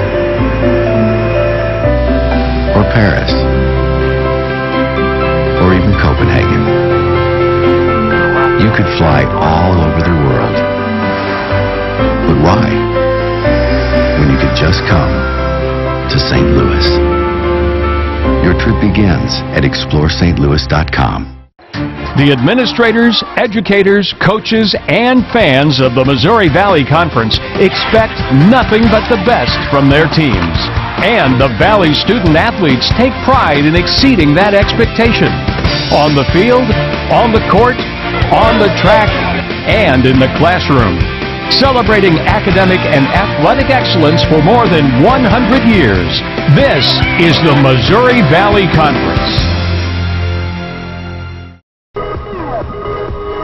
or Paris or even Copenhagen. You could fly all over the world. But why? When you could just come to St. Louis. Your trip begins at ExploreSt.Louis.com. The administrators, educators, coaches, and fans of the Missouri Valley Conference expect nothing but the best from their teams. And the Valley student athletes take pride in exceeding that expectation. On the field, on the court, on the track, and in the classroom. Celebrating academic and athletic excellence for more than 100 years. This is the Missouri Valley Conference.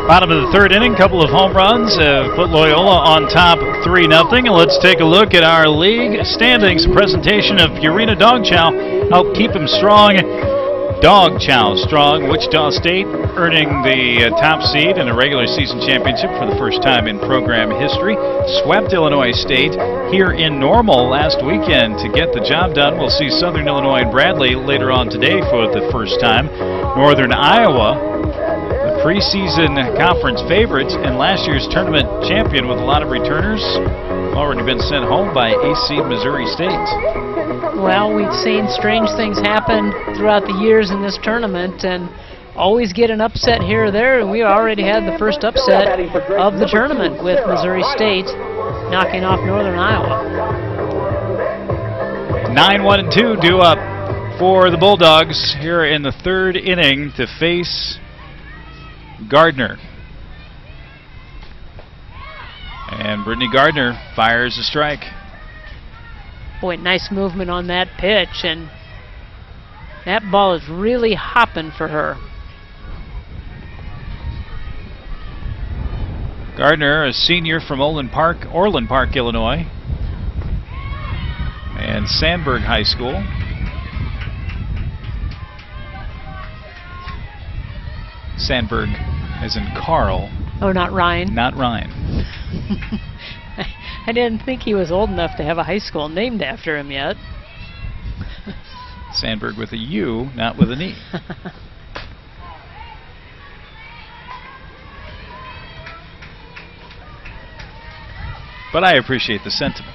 Bottom of the third inning, couple of home runs put Loyola on top 3-0. And let's take a look at our league standings. Presentation of Purina Dog Chow. Help keep them strong. Dog Chow strong. Wichita State earning the top seed in a regular season championship for the first time in program history. Swept Illinois State here in Normal last weekend to get the job done. We'll see Southern Illinois and Bradley later on today for the first time. Northern Iowa, the preseason conference favorites and last year's tournament champion with a lot of returners, already been sent home by AC Missouri State. Well, we've seen strange things happen throughout the years in this tournament and always get an upset here or there, and we already had the first upset of the tournament with Missouri State knocking off Northern Iowa. 9-1-2 due up for the Bulldogs here in the third inning to face Gardner. And Brittany Gardner fires a strike. Boy, nice movement on that pitch, and that ball is really hopping for her. Gardner, a senior from Orland Park, Illinois, and Sandburg High School. Sandburg as in Carl. Oh, not Ryan. Not Ryan. I didn't think he was old enough to have a high school named after him yet. Sandburg with a U, not with an E. But I appreciate the sentiment.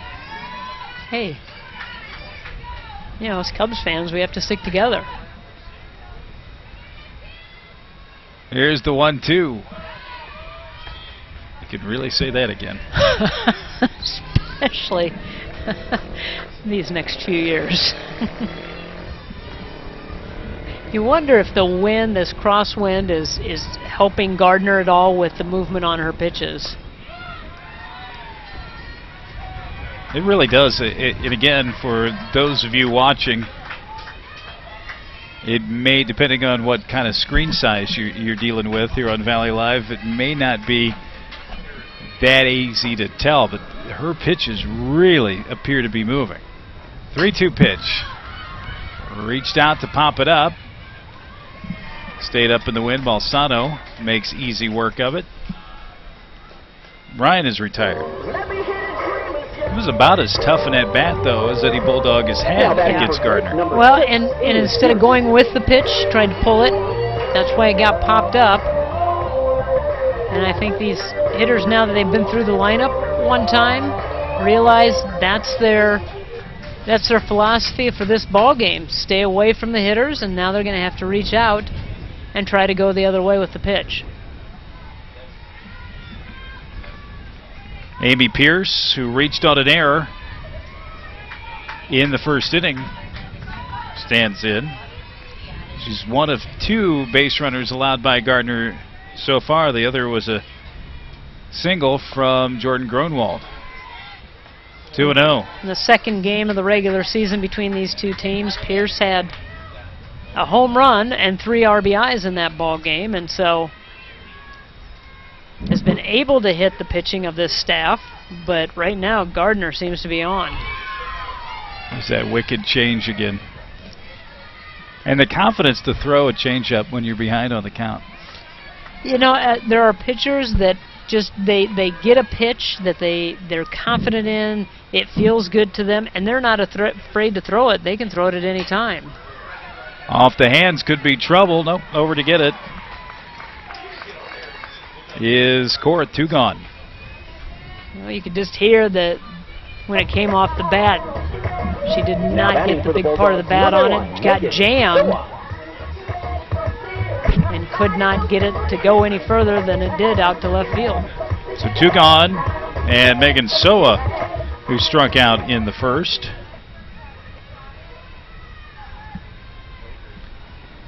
Hey, you know, as Cubs fans, we have to stick together. Here's the 1-2. You could really say that again. Especially these next few years. You wonder if the wind, this crosswind, is helping Gardner at all with the movement on her pitches. It really does. And again, for those of you watching, it may, depending on what kind of screen size you're dealing with here on Valley Live, it may not be that easy to tell, but her pitches really appear to be moving. 3-2 pitch. Reached out to pop it up. Stayed up in the wind. Balsano makes easy work of it. Ryan is retired. It was about as tough an at-bat, though, as Eddie Bulldog has had against Gardner. Well, and instead of going with the pitch, tried to pull it. That's why it got popped up. And I think these hitters, now that they've been through the lineup one time, realize that's their philosophy for this ball game. Stay away from the hitters, and now they're going to have to reach out and try to go the other way with the pitch. Amy Pierce, who reached on an error in the first inning, stands in. She's one of 2 base runners allowed by Gardner so far. The other was a single from Jordan Gronwald. 2-0. In the second game of the regular season between these two teams, Pierce had a home run and 3 RBIs in that ball game, and so has been able to hit the pitching of this staff, but right now Gardner seems to be on. There's that wicked change again. And the confidence to throw a changeup when you're behind on the count. You know, there are pitchers that just they get a pitch that they're confident in, it feels good to them, and they're not afraid to throw it. They can throw it at any time. Off the hands, could be trouble. Nope, over to get it is Court. 2 gone. Well, you could just hear that when it came off the bat, she did not get the big part of the bat on it. Got jammed and could not get it to go any further than it did out to left field. So 2 gone, and Megan Soa, who struck out in the first.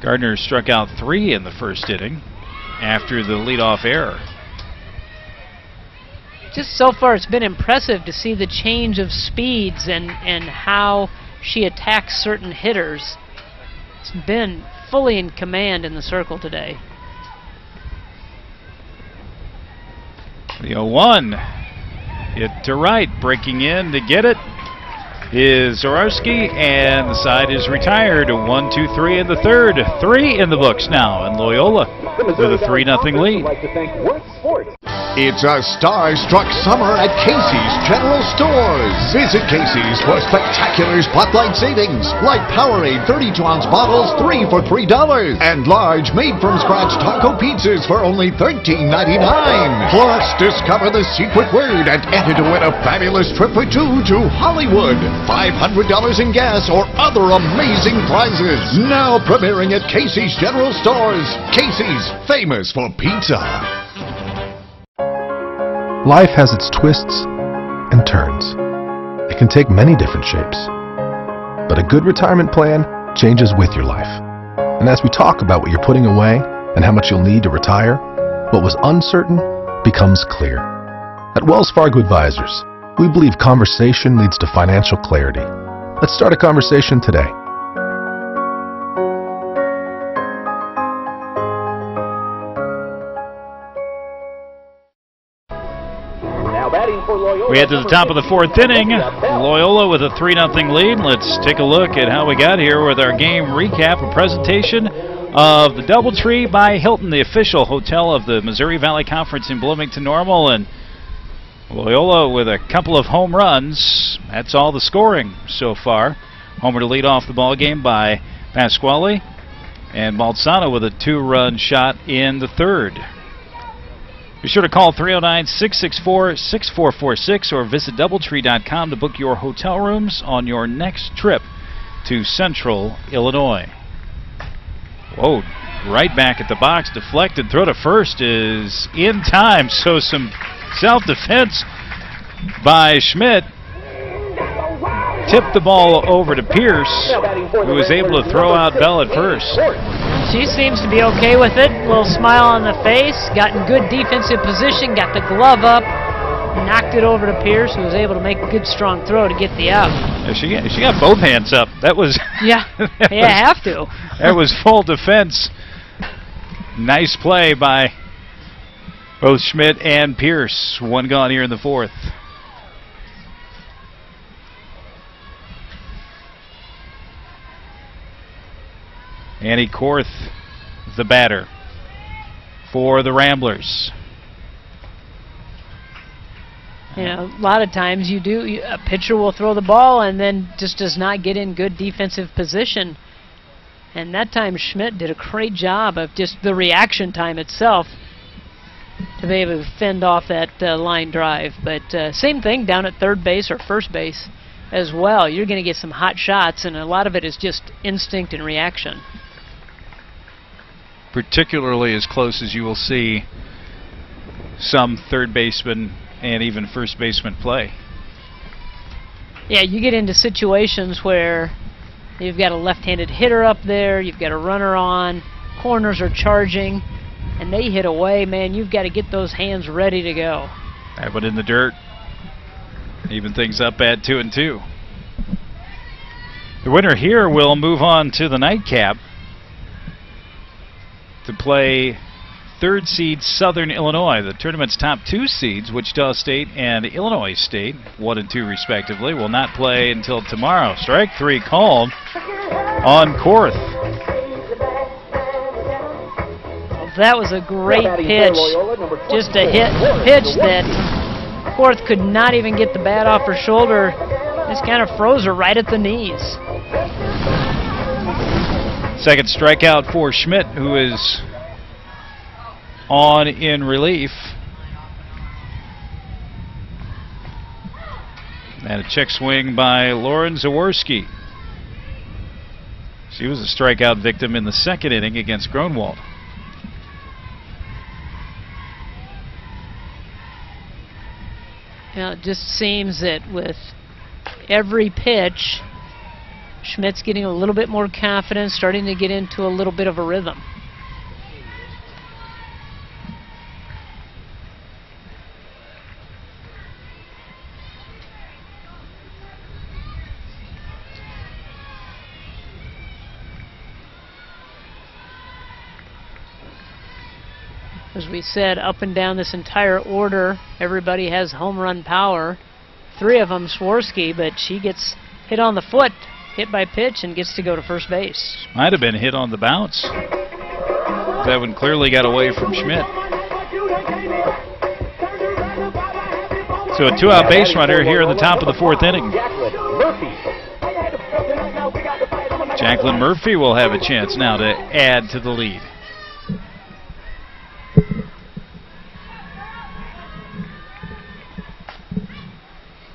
Gardner struck out 3 in the first inning after the leadoff error. Just so far, it's been impressive to see the change of speeds and how she attacks certain hitters. It's been fully in command in the circle today. The 0-1 hit to right, breaking in to get it is Zorowski, and the side is retired. 1-2-3 in the third. 3 in the books now, and Loyola with a 3-0 lead. It's a star-struck summer at Casey's General Stores. Visit Casey's for spectacular spotlight savings, like Powerade 32-ounce bottles, 3 for $3, and large made-from-scratch taco pizzas for only $13.99. Plus, discover the secret word and enter to win a fabulous trip for 2 to Hollywood, $500 in gas or other amazing prizes. Now premiering at Casey's General Stores. Casey's, famous for pizza. Life has its twists and turns. It can take many different shapes. But a good retirement plan changes with your life. And as we talk about what you're putting away and how much you'll need to retire, what was uncertain becomes clear. At Wells Fargo Advisors, we believe conversation leads to financial clarity. Let's start a conversation today. We head to the top of the 4th inning. Loyola with a 3-0 lead. Let's take a look at how we got here with our game recap, a presentation of the Doubletree by Hilton, the official hotel of the Missouri Valley Conference in Bloomington Normal. And Loyola with a couple of home runs. That's all the scoring so far. Homer to lead off the ball game by Pasquale, and Balsano with a 2-run shot in the third. Be sure to call 309-664-6446 or visit Doubletree.com to book your hotel rooms on your next trip to Central Illinois. Whoa, right back at the box, deflected. Throw to first is in time, so some self-defense by Schmidt. Tipped the ball over to Pierce, who was able to throw out Bell at first. She seems to be okay with it. A little smile on the face. Got in good defensive position. Got the glove up. Knocked it over to Pierce, who was able to make a good strong throw to get the out. Yeah, she got both hands up. That was yeah. Have to. That was full defense. Nice play by both Schmidt and Pierce. 1 gone here in the 4th. Annie Korth, the batter for the Ramblers. You know, a lot of times a pitcher will throw the ball and then just does not get in good defensive position. And that time Schmidt did a great job of just the reaction time itself to be able to fend off that line drive. But same thing down at third base or first base as well. You're going to get some hot shots, and a lot of it is just instinct and reaction. Particularly as close as you will see some third baseman and even first baseman play. Yeah, you get into situations where you've got a left-handed hitter up there, you've got a runner on, corners are charging, and they hit away. Man, you've got to get those hands ready to go. That one in the dirt. Even things up at 2-2. The winner here will move on to the nightcap to play third seed Southern Illinois. The tournament's top 2 seeds, Wichita State and Illinois State, 1 and 2 respectively, will not play until tomorrow. Strike 3 called on Korth. That was a great pitch. Just a pitch that Korth could not even get the bat off her shoulder. Just kind of froze her right at the knees. Second strikeout for Schmidt, who is on in relief. And a check swing by Lauren Zaworski. She was a strikeout victim in the second inning against Gronwald. Now, it just seems that with every pitch, Schmidt's getting a little bit more confidence, starting to get into a little bit of a rhythm. As we said, up and down this entire order, everybody has home run power. 3 of them Swarsky, but she gets hit on the foot, hit by pitch, and gets to go to first base. Might have been hit on the bounce. That one clearly got away from Schmidt. So a 2-out base runner here in the top of the 4th inning. Jacqueline Murphy will have a chance now to add to the lead.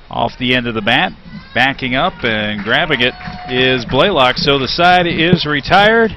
Off the end of the bat, backing up and grabbing it is Blaylock, so the side is retired.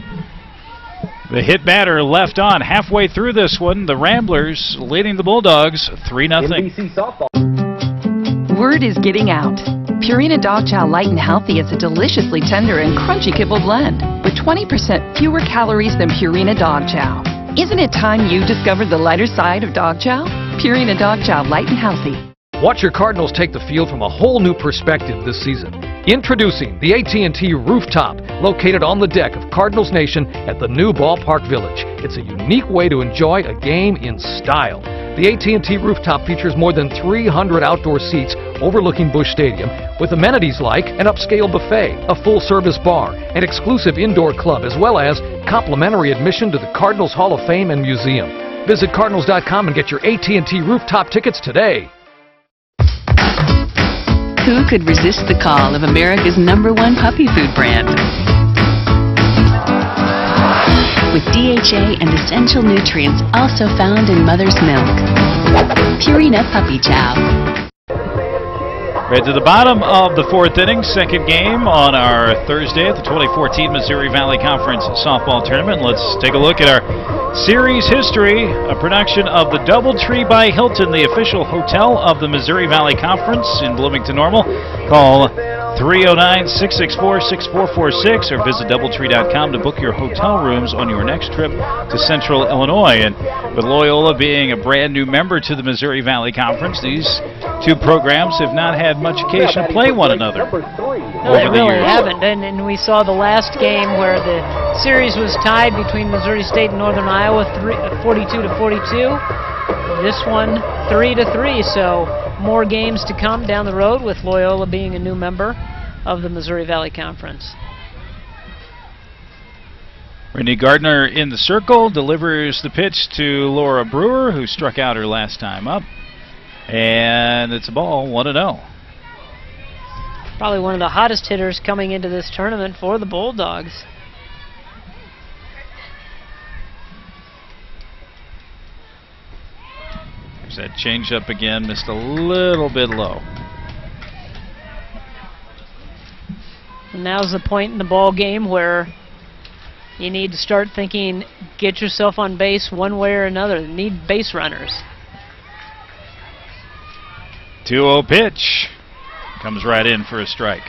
The hit batter left on halfway through this one. The Ramblers leading the Bulldogs 3-0. Word is getting out. Purina Dog Chow Light and Healthy is a deliciously tender and crunchy kibble blend with 20% fewer calories than Purina Dog Chow. Isn't it time you discovered the lighter side of dog chow? Purina Dog Chow Light and Healthy. Watch your Cardinals take the field from a whole new perspective this season. Introducing the AT&T Rooftop, located on the deck of Cardinals Nation at the new Ballpark Village. It's a unique way to enjoy a game in style. The AT&T Rooftop features more than 300 outdoor seats overlooking Busch Stadium, with amenities like an upscale buffet, a full-service bar, an exclusive indoor club, as well as complimentary admission to the Cardinals Hall of Fame and Museum. Visit Cardinals.com and get your AT&T Rooftop tickets today. Who could resist the call of America's #1 puppy food brand? With DHA and essential nutrients also found in mother's milk. Purina Puppy Chow. Right to the bottom of the 4th inning, second game on our Thursday at the 2014 Missouri Valley Conference Softball Tournament. Let's take a look at our series history, a production of the DoubleTree by Hilton, the official hotel of the Missouri Valley Conference in Bloomington Normal. Call 309-664-6446 or visit DoubleTree.com to book your hotel rooms on your next trip to Central Illinois. And with Loyola being a brand new member to the Missouri Valley Conference, these two programs have not had much occasion to play one another over they really haven't. And we saw the last game where the series was tied between Missouri State and Northern Iowa, 42-42. This one 3-3, so more games to come down the road with Loyola being a new member of the Missouri Valley Conference. Brittany Gardner in the circle, delivers the pitch to Laura Brewer, who struck out her last time up. And it's a ball, 1-0. Probably one of the hottest hitters coming into this tournament for the Bulldogs. There's that changeup again, missed a little bit low. And now's the point in the ball game where you need to start thinking, get yourself on base one way or another. You need base runners. 2-0 pitch. Comes right in for a strike.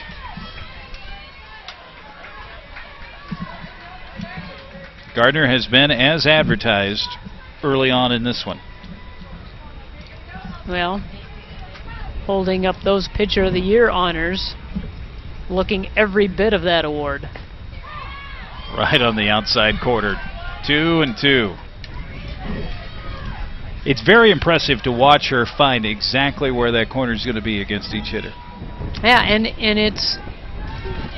Gardner has been as advertised early on in this one. Well, holding up those Pitcher of the Year honors, looking every bit of that award. Right on the outside corner. 2-2. It's very impressive to watch her find exactly where that corner is going to be against each hitter. Yeah, and it's,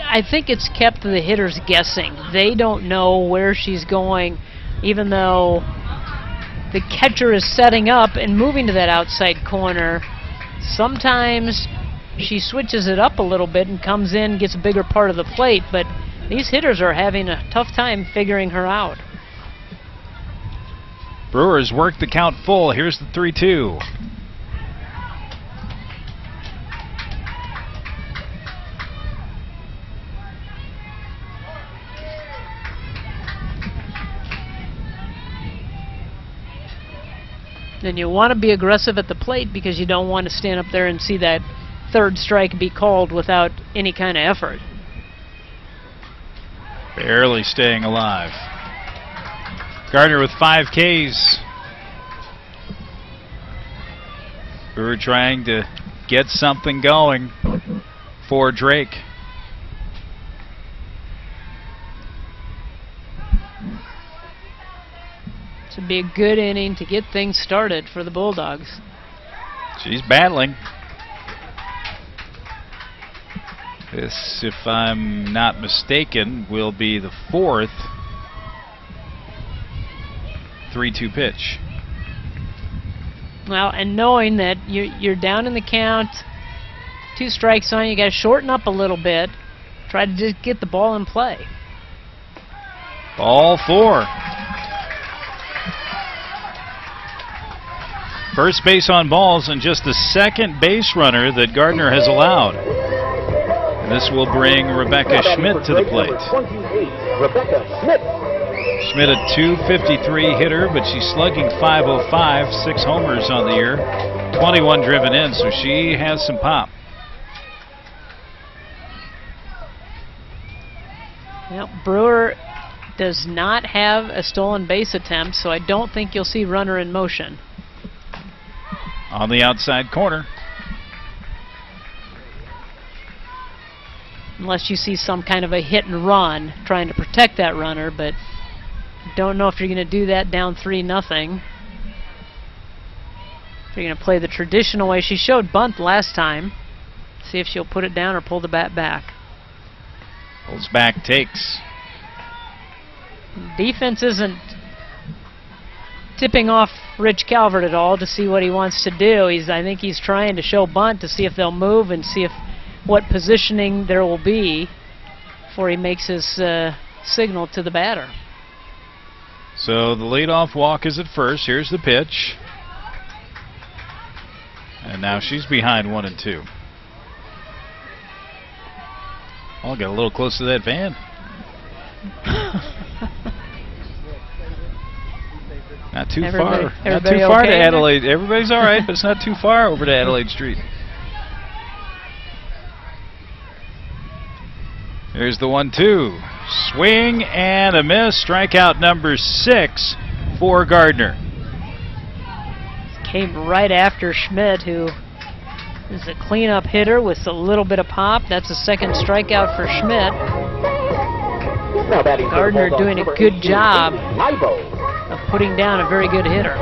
I think it's kept the hitters guessing. They don't know where she's going, even though the catcher is setting up and moving to that outside corner. Sometimes she switches it up a little bit and comes in, gets a bigger part of the plate, but these hitters are having a tough time figuring her out. Brewers work the count full. Here's the 3-2. Then you want to be aggressive at the plate because you don't want to stand up there and see that third strike be called without any kind of effort. Barely staying alive. Gardner with 5 Ks. Brewer trying to get something going for Drake. This would be a good inning to get things started for the Bulldogs. She's battling. This, if I'm not mistaken, will be the 4th 3-2 pitch. Well, and knowing that you're down in the count, 2 strikes on you, got to shorten up a little bit. Try to just get the ball in play. Ball 4. First base on balls and just the second base runner that Gardner has allowed. And this will bring Rebecca Schmidt to the plate. Rebecca Schmidt. Schmidt, a .253 hitter, but she's slugging .505, 6 homers on the year, 21 driven in, so she has some pop. Well, Brewer does not have a stolen base attempt, so I don't think you'll see runner in motion. On the outside corner. Unless you see some kind of a hit and run trying to protect that runner, but don't know if you're going to do that down 3-0. If you're going to play the traditional way. She showed bunt last time. See if she'll put it down or pull the bat back. Pulls back, takes. Defense isn't tipping off Rich Calvert at all to see what he wants to do. I think he's trying to show bunt to see if they'll move and see if what positioning there will be before he makes his signal to the batter. So the leadoff walk is at first. Here's the pitch. And now she's behind 1-2. Oh, got a little close to that van. Not too far. Not too far to Adelaide. Everybody's all right, but it's not too far over to Adelaide Street. Here's the 1-2. Swing and a miss. Strikeout number 6 for Gardner. Came right after Schmidt, who is a cleanup hitter with a little bit of pop. That's a second strikeout for Schmidt. Gardner doing a good job of putting down a very good hitter.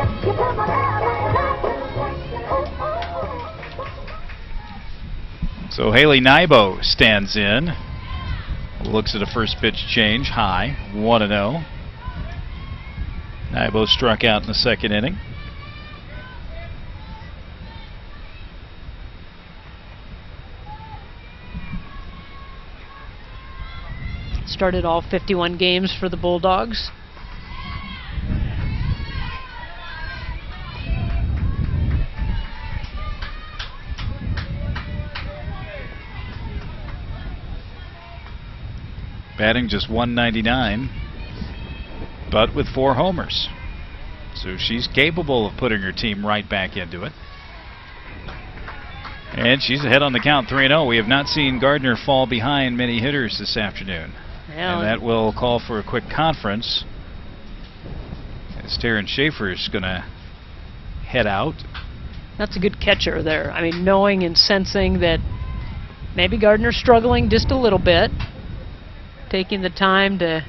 So Haley Nybo stands in. Looks at a first pitch change, high, 1-0. Nybo struck out in the second inning. Started all 51 games for the Bulldogs. Batting just .199, but with 4 homers. So she's capable of putting her team right back into it. And she's ahead on the count, 3-0. We have not seen Gardner fall behind many hitters this afternoon. Yeah, and that will call for a quick conference, as Taryn Schaefer is going to head out. That's a good catcher there. I mean, knowing and sensing that maybe Gardner's struggling just a little bit, taking the time to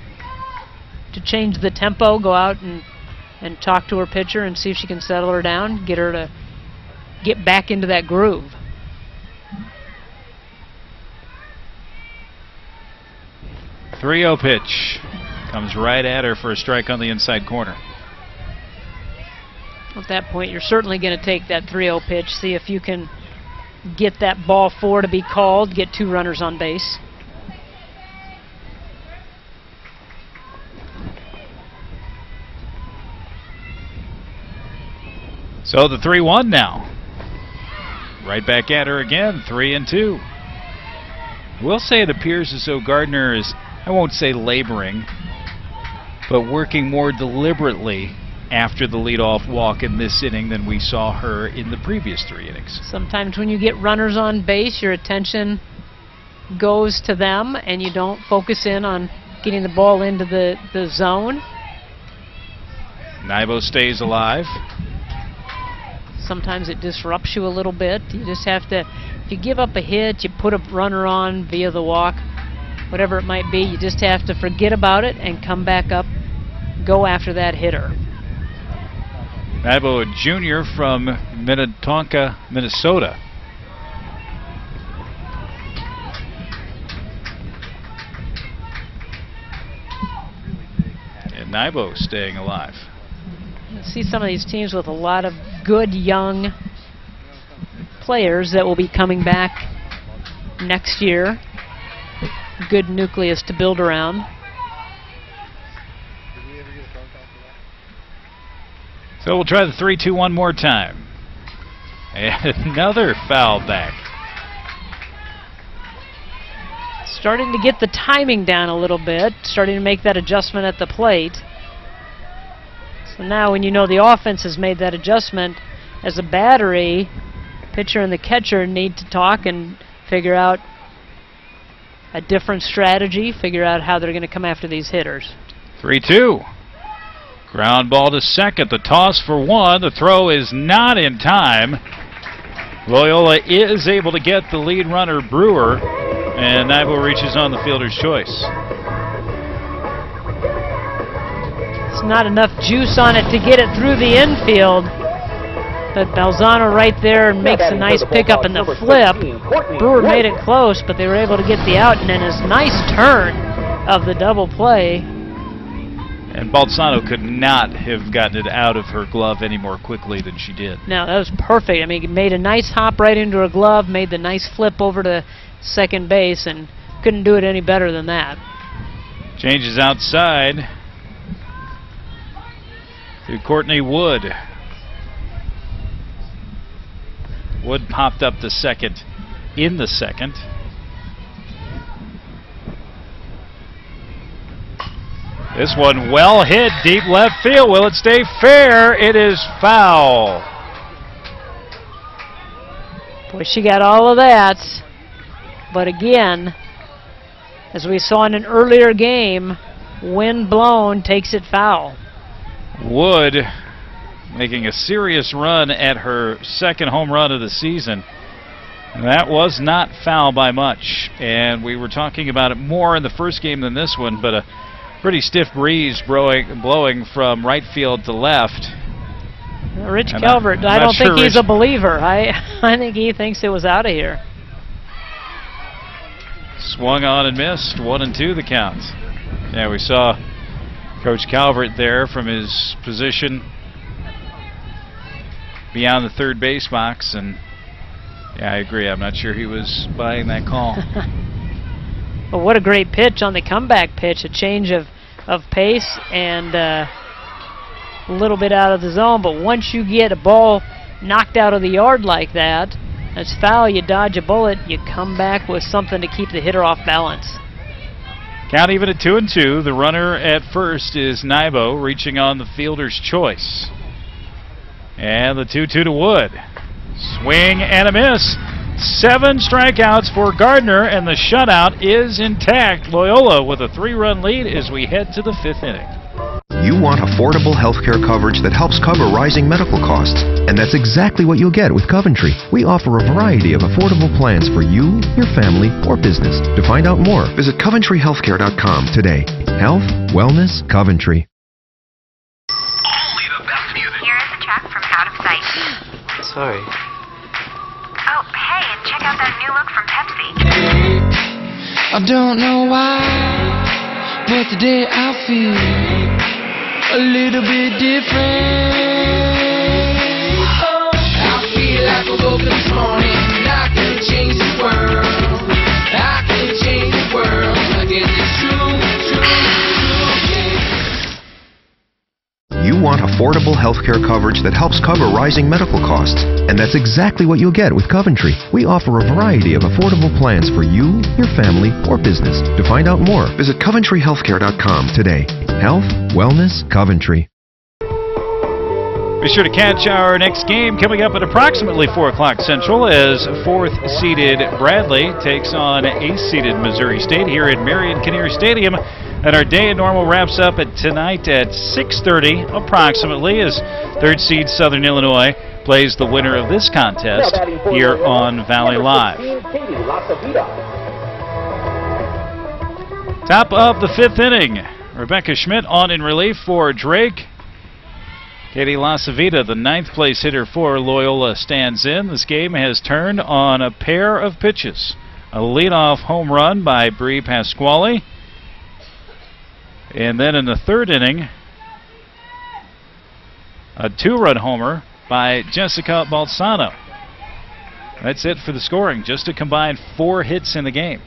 change the tempo, go out and talk to her pitcher and see if she can settle her down, get her to get back into that groove. .3-0 pitch comes right at her for a strike on the inside corner. At that point, you're certainly going to take that 3-0 pitch, see if you can get that ball 4 to be called, get 2 runners on base. So the 3-1 now. Right back at her again, 3-2. We'll say it appears as though Gardner is, I won't say laboring, but working more deliberately after the leadoff walk in this inning than we saw her in the previous 3 innings. Sometimes when you get runners on base, your attention goes to them and you don't focus in on getting the ball into the zone. Nybo stays alive. Sometimes it disrupts you a little bit. You just have to, if you give up a hit, you put a runner on via the walk, whatever it might be, you just have to forget about it and come back up, go after that hitter. Nybo, a junior from Minnetonka, Minnesota. And Nybo staying alive. You see some of these teams with a lot of good young players that will be coming back next year. Good nucleus to build around. So we'll try the 3-2 one more time. And another foul back. Starting to get the timing down a little bit, starting to make that adjustment at the plate. So now when you know the offense has made that adjustment, as a battery, pitcher and the catcher need to talk and figure out a different strategy, figure out how they're going to come after these hitters. 3-2. Ground ball to second. The toss for 1. The throw is not in time. Loyola is able to get the lead runner, Brewer, and Nybo reaches on the fielder's choice. It's not enough juice on it to get it through the infield, but Balzano right there makes a nice pickup in the flip. Brewer made it close, but they were able to get the out, and then his nice turn of the double play. And Balzano could not have gotten it out of her glove any more quickly than she did. No, that was perfect. I mean, he made a nice hop right into her glove, made the nice flip over to second base, and couldn't do it any better than that. Changes outside to Courtney Wood. Wood popped up the second in the second. This one well hit, deep left field. Will it stay fair? It is foul. Boy, she got all of that. But again, as we saw in an earlier game, wind blown takes it foul. Wood making a serious run at her second home run of the season. That was not foul by much. And we were talking about it more in the first game than this one, but a pretty stiff breeze blowing from right field to left. Rich Calvert, I don't think he's a believer. I think he thinks it was out of here. Swung on and missed. 1-2 the count. Yeah, we saw Coach Calvert there from his position beyond the third base box, and yeah, I agree. I'm not sure he was buying that call. Well, what a great pitch on the comeback pitch. A change of pace and a little bit out of the zone. But once you get a ball knocked out of the yard like that, it's foul, you dodge a bullet, you come back with something to keep the hitter off balance. Count even at 2-2. The runner at first is Nybo, reaching on the fielder's choice. And the 2-2 to Wood. Swing and a miss. 7 strikeouts for Gardner, and the shutout is intact. Loyola with a 3-run lead as we head to the 5th inning. You want affordable health care coverage that helps cover rising medical costs. And that's exactly what you'll get with Coventry. We offer a variety of affordable plans for you, your family, or business. To find out more, visit CoventryHealthcare.com today. Health, wellness, Coventry. Here is a track from Out of Sight. Sorry. Oh, hey, and check out that new look from Pepsi. I don't know why, but today I feel a little bit different. I feel like I woke up this morning and I can change the world. I can change the world. I guess it's true, yeah. You want affordable health care coverage that helps cover rising medical costs. And that's exactly what you'll get with Coventry. We offer a variety of affordable plans for you, your family, or business. To find out more, visit CoventryHealthcare.com today. Health, wellness, Coventry. Be sure to catch our next game coming up at approximately 4 o'clock Central as 4th-seeded Bradley takes on 8th-seeded Missouri State here at Marion Kinnear Stadium. And our day of normal wraps up tonight at 6:30 approximately as 3rd seed Southern Illinois plays the winner of this contest here on Valley Live. Top of the 5th inning. Rebecca Schmidt on in relief for Drake. Katie Lasavita, the 9th place hitter for Loyola, stands in. This game has turned on a pair of pitches. A leadoff home run by Bree Pasquale. And then in the 3rd inning, a 2-run homer by Jessica Balsano. That's it for the scoring, just a combined 4 hits in the game.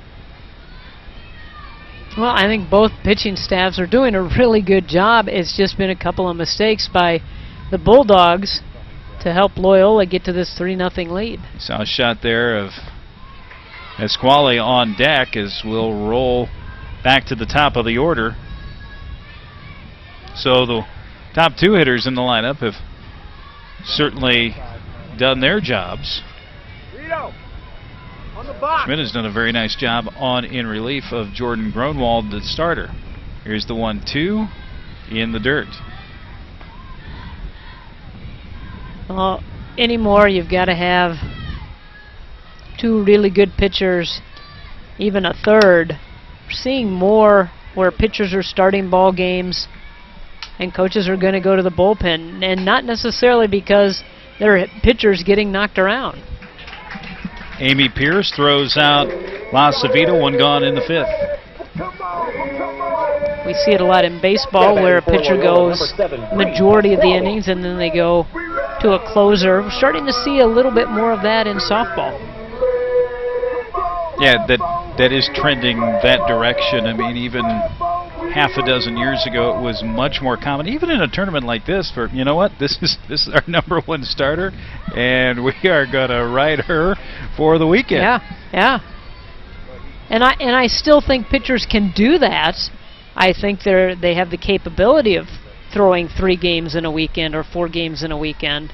Well, I think both pitching staffs are doing a really good job. It's just been a couple of mistakes by the Bulldogs to help Loyola get to this 3-0 lead. Saw a shot there of Pasquale on deck as we'll roll back to the top of the order. So the top 2 hitters in the lineup have certainly done their jobs. Schmidt has done a very nice job on in relief of Jordan Gronwald, the starter. Here's the 1-2 in the dirt. Well, anymore you've got to have 2 really good pitchers, even a third. We're seeing more where pitchers are starting ball games and coaches are going to go to the bullpen, and not necessarily because their pitchers getting knocked around. Amy Pierce throws out Lasavita, 1 gone in the 5th. We see it a lot in baseball where a pitcher goes majority of the innings and then they go to a closer. We're starting to see a little bit more of that in softball. Yeah, that is trending that direction. I mean, even half a dozen years ago, it was much more common, even in a tournament like this, for, you know what, this is our #1 starter, and we are going to ride her for the weekend. Yeah. And I still think pitchers can do that. I think they have the capability of throwing 3 games in a weekend or 4 games in a weekend.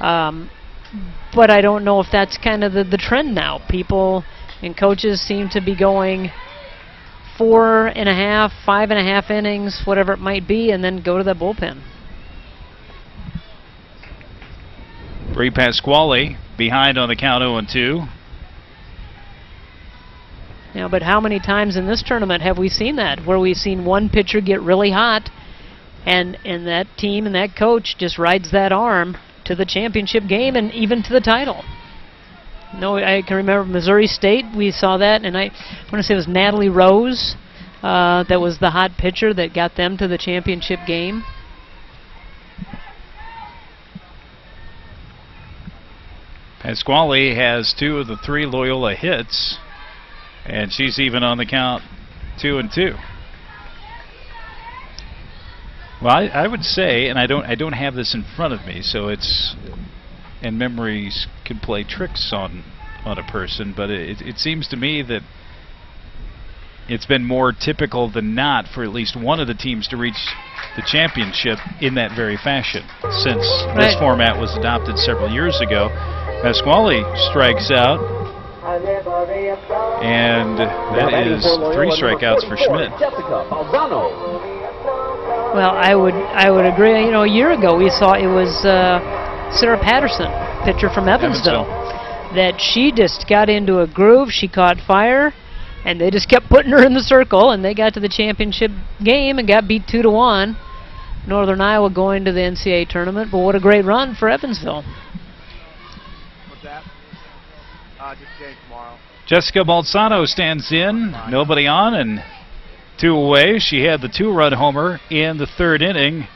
But I don't know if that's kind of the trend now. People and coaches seem to be going 4.5, 5.5 innings, whatever it might be, and then go to the bullpen. Bree Pasquale behind on the count 0-2. Yeah, but how many times in this tournament have we seen that, where we've seen one pitcher get really hot, and that team and that coach just rides that arm to the championship game and even to the title? No, I can remember Missouri State, we saw that, and I want to say it was Natalie Rose that was the hot pitcher that got them to the championship game. Pasquale has 2 of the 3 Loyola hits, and she's even on the count 2-2. Well, I would say, and I don't have this in front of me, so it's, and memories can play tricks on a person, but it seems to me that it's been more typical than not for at least one of the teams to reach the championship in that very fashion, since this format was adopted several years ago. Pasquale strikes out, and that is 3 strikeouts for Schmidt. Well, I would agree. You know, a year ago we saw it was Sarah Patterson, pitcher from Evansville, that she just got into a groove. She caught fire, and they just kept putting her in the circle, and they got to the championship game and got beat 2-1. Northern Iowa going to the NCAA tournament, but what a great run for Evansville. What's that? Just game tomorrow. Jessica Balsano stands in, nobody on, and 2 away. She had the 2-run homer in the 3rd inning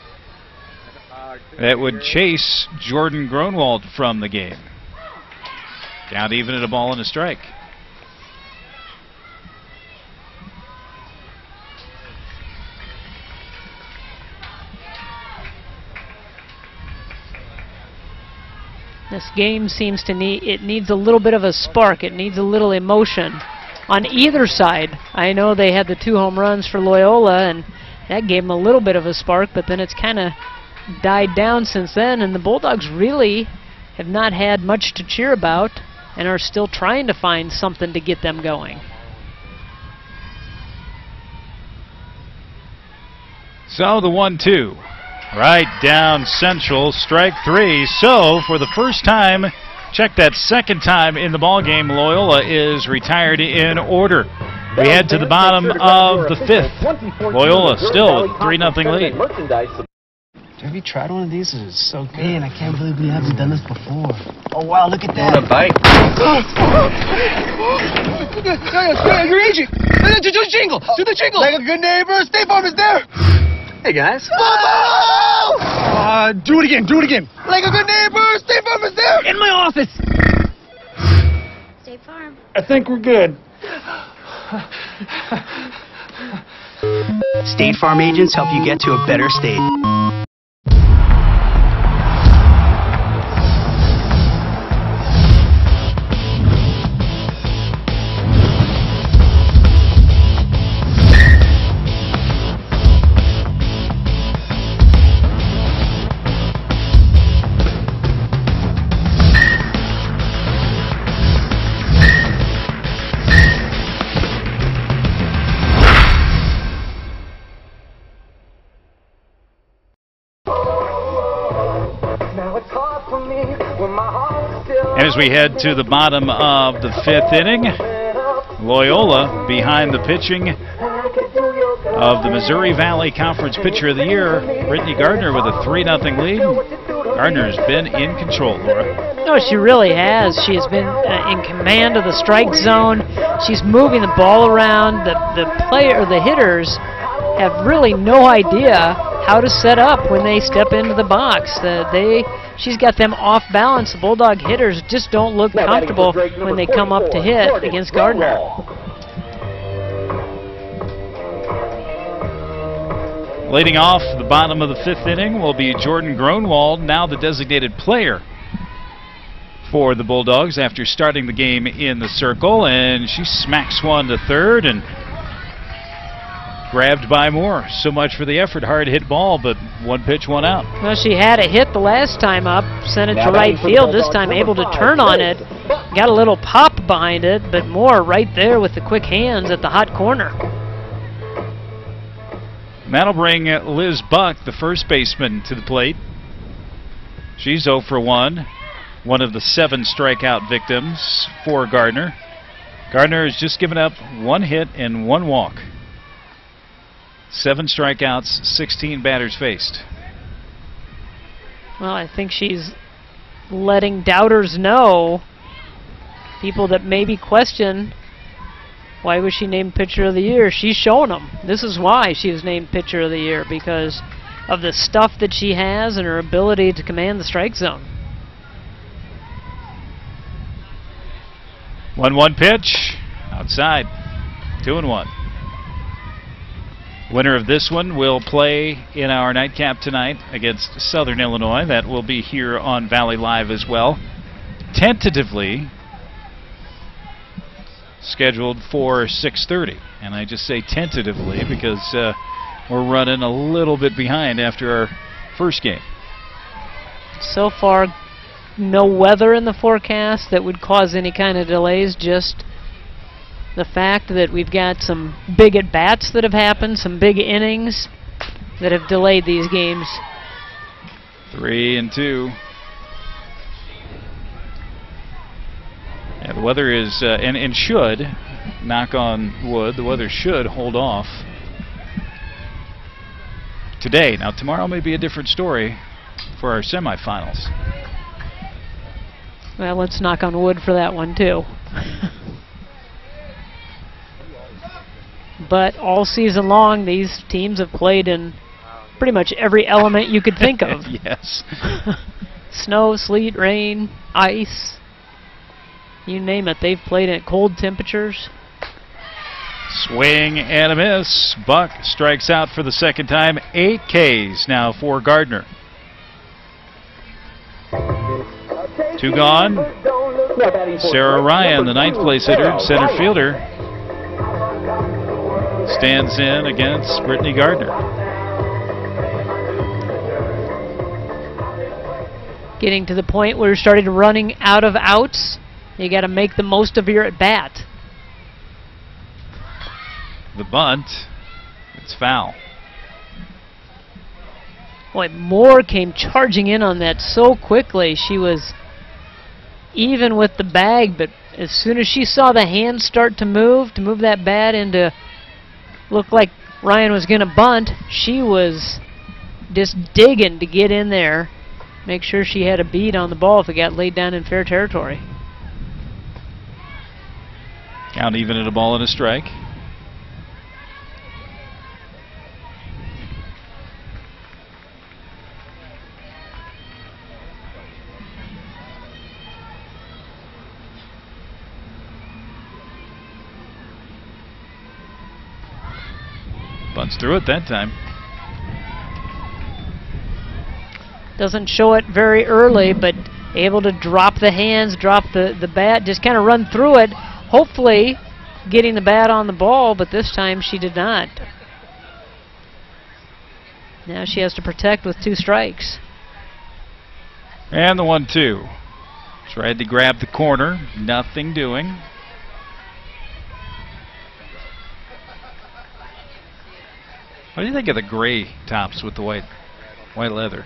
that would chase Jordan Gronwald from the game. Down even at a ball and a strike. This game seems to needs a little bit of a spark. It needs a little emotion on either side. I know they had the 2 home runs for Loyola, and that gave them a little bit of a spark, but then it's kind of died down since then, and the Bulldogs really have not had much to cheer about and are still trying to find something to get them going. So the 1-2. Right down central, strike 3. So for the first time, check that, second time in the ballgame, Loyola is retired in order. We head to the bottom of the 5th. Loyola still with 3-0 lead. Have you tried one of these? It's so good. Man, I can't believe we haven't done this before. Oh, wow, look at that. Want a bite? You're aging. Do the jingle. Do the jingle. Like a good neighbor, State Farm is there. Hey, guys. Do it again. Do it again. Like a good neighbor, State Farm is there. In my office. State Farm. I think we're good. State Farm agents help you get to a better state. And as we head to the bottom of the 5th inning, Loyola behind the pitching of the Missouri Valley Conference Pitcher of the Year, Brittany Gardner, with a 3-0 lead. Gardner's been in control, Laura. No, she really has. She has been in command of the strike zone. She's moving the ball around. The hitters have really no idea how to set up when they step into the box. She's got them off balance. The Bulldog hitters just don't look comfortable when they come up to hit against Gardner. Leading off the bottom of the 5th inning will be Jordan Gronwald, now the designated player for the Bulldogs after starting the game in the circle, and she smacks one to third and grabbed by Moore. So much for the effort. Hard hit ball, but 1 pitch, 1 out. Well, she had a hit the last time up, sent it to right field, this time able to turn on it. Got a little pop behind it, but Moore right there with the quick hands at the hot corner. That'll bring Liz Buck, the first baseman, to the plate. She's 0 for 1, one of the 7 strikeout victims for Gardner. Gardner has just given up 1 hit and 1 walk. 7 strikeouts, 16 batters faced. Well, I think she's letting doubters know, people that maybe question Why was she named Pitcher of the Year? She's shown them. This is why she was named Pitcher of the Year, because of the stuff that she has and her ability to command the strike zone. 1-1 pitch. Outside. 2-1. Winner of this one will play in our nightcap tonight against Southern Illinois. That will be here on Valley Live as well. Tentatively scheduled for 6:30, and I just say tentatively because we're running a little bit behind after our first game. So far, no weather in the forecast that would cause any kind of delays, just the fact that we've got some big at-bats that have happened, some big innings that have delayed these games. 3-2. Yeah, the weather is, and should, knock on wood, the weather should hold off today. Now, tomorrow may be a different story for our semifinals. Well, let's knock on wood for that one, too. But all season long, these teams have played in pretty much every element you could think of. Yes. Snow, sleet, rain, ice. You name it, they've played at cold temperatures. Swing and a miss. Buck strikes out for the second time. 8 Ks now for Gardner. 2 gone. Sarah Ryan, the 9th place hitter, center fielder, stands in against Brittany Gardner. Getting to the point where you're starting running out of outs. You got to make the most of your at-bat. The bunt, it's foul. Boy, Moore came charging in on that so quickly. She was even with the bag, but as soon as she saw the hands start to move that bat into, look like Ryan was going to bunt, she was just digging to get in there, make sure she had a bead on the ball if it got laid down in fair territory. Count even at a ball and a strike. Bunts through it that time. Doesn't show it very early, but able to drop the hands, drop the bat, just kind of run through it, hopefully getting the bat on the ball, but this time she did not. Now she has to protect with 2 strikes. And the 1-2. Tried to grab the corner, nothing doing. What do you think of the gray tops with the white leather?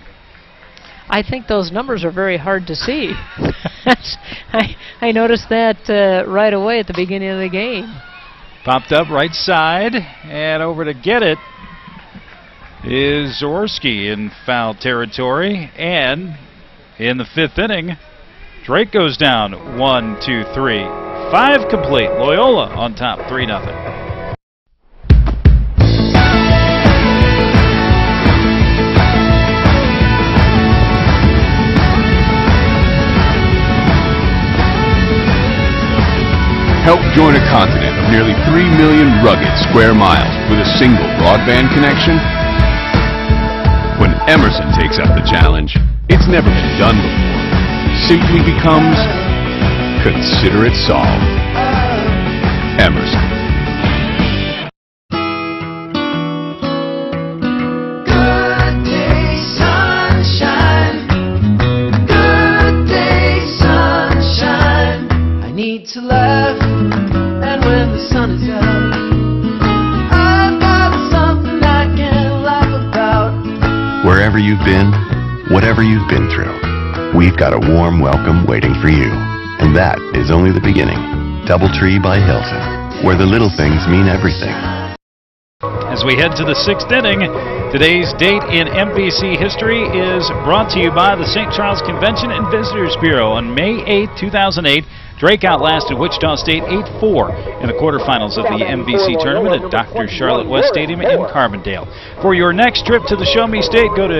I think those numbers are very hard to see. I noticed that right away at the beginning of the game. Popped up right side, and over to get it is Zaworski in foul territory. And in the 5th inning, Drake goes down 1, 2, 3. 5 complete. Loyola on top, 3-0. Help join a continent of nearly 3 million rugged square miles with a single broadband connection? When Emerson takes up the challenge, it's never been done before. Simply becomes consider it solved. Emerson. Good day, sunshine. Good day, sunshine. I need to laugh. And when the sun is out, I've got something I can laugh about. Wherever you've been, whatever you've been through, we've got a warm welcome waiting for you. And that is only the beginning. Doubletree by Hilton, where the little things mean everything. As we head to the 6th inning, today's date in MVC history is brought to you by the St. Charles Convention and Visitors Bureau. On May 8, 2008, Drake outlasted Wichita State 8-4 in the quarterfinals of the MVC tournament at Dr. Charlotte West Stadium in Carbondale. For your next trip to the Show Me State, go to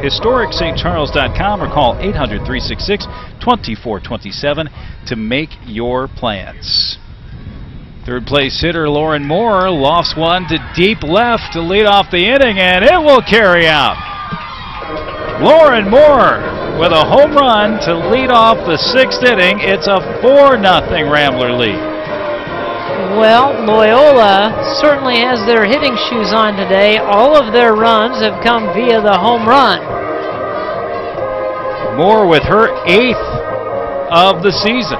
historicstcharles.com or call 800-366-2427 to make your plans. Third place hitter Lauren Moore lofts one to deep left to lead off the inning, and it will carry out. Lauren Moore with a home run to lead off the 6th inning. It's a 4-0 Rambler lead. Well, Loyola certainly has their hitting shoes on today. All of their runs have come via the home run. Moore with her 8th of the season.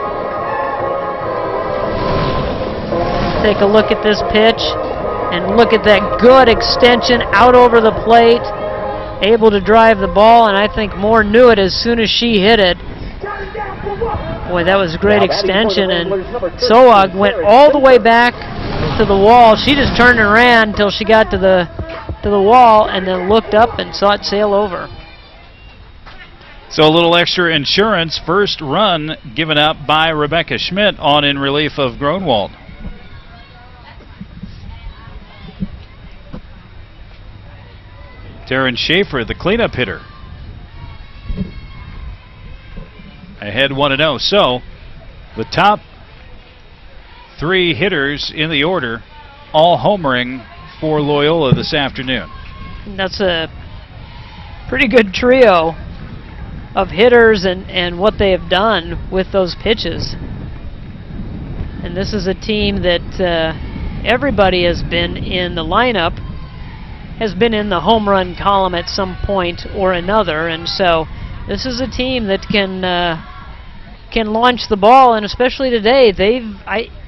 Take a look at this pitch and look at that good extension out over the plate. Able to drive the ball, and I think Moore knew it as soon as she hit it. Boy, that was a great extension, and Soag went all the way back to the wall. She just turned and ran until she got to the wall and then looked up and saw it sail over. So a little extra insurance. First run given up by Rebecca Schmidt on in relief of Gronwald. Taryn Schaefer, the cleanup hitter. Ahead 1-0. So the top 3 hitters in the order all homering for Loyola this afternoon. That's a pretty good trio of hitters and what they have done with those pitches. And this is a team that everybody has been in the lineup, has been in the home run column at some point or another, and so this is a team that can launch the ball, and especially today,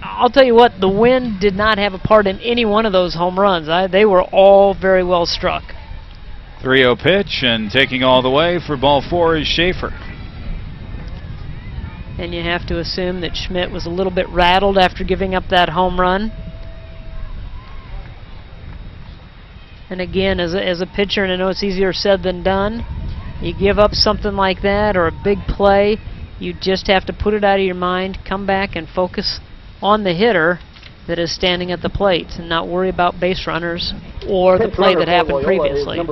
I'll tell you what, the wind did not have a part in any one of those home runs. They were all very well struck. 3-0 pitch, and taking all the way for ball 4 is Schaefer. And you have to assume that Schmidt was a little bit rattled after giving up that home run. And again, as a pitcher, and I know it's easier said than done, you give up something like that or a big play, you just have to put it out of your mind, come back and focus on the hitter that is standing at the plate and not worry about base runners or the play that happened previously. And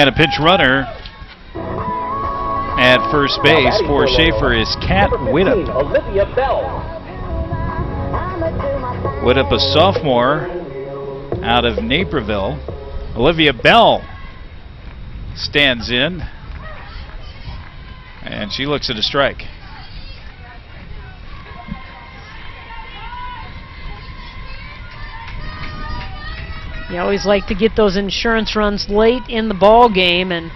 a pinch runner at first base for Schaefer is Kat Widdop. Widdop, a sophomore out of Naperville. Olivia Bell stands in, and she looks at a strike. You always like to get those insurance runs late in the ball game, and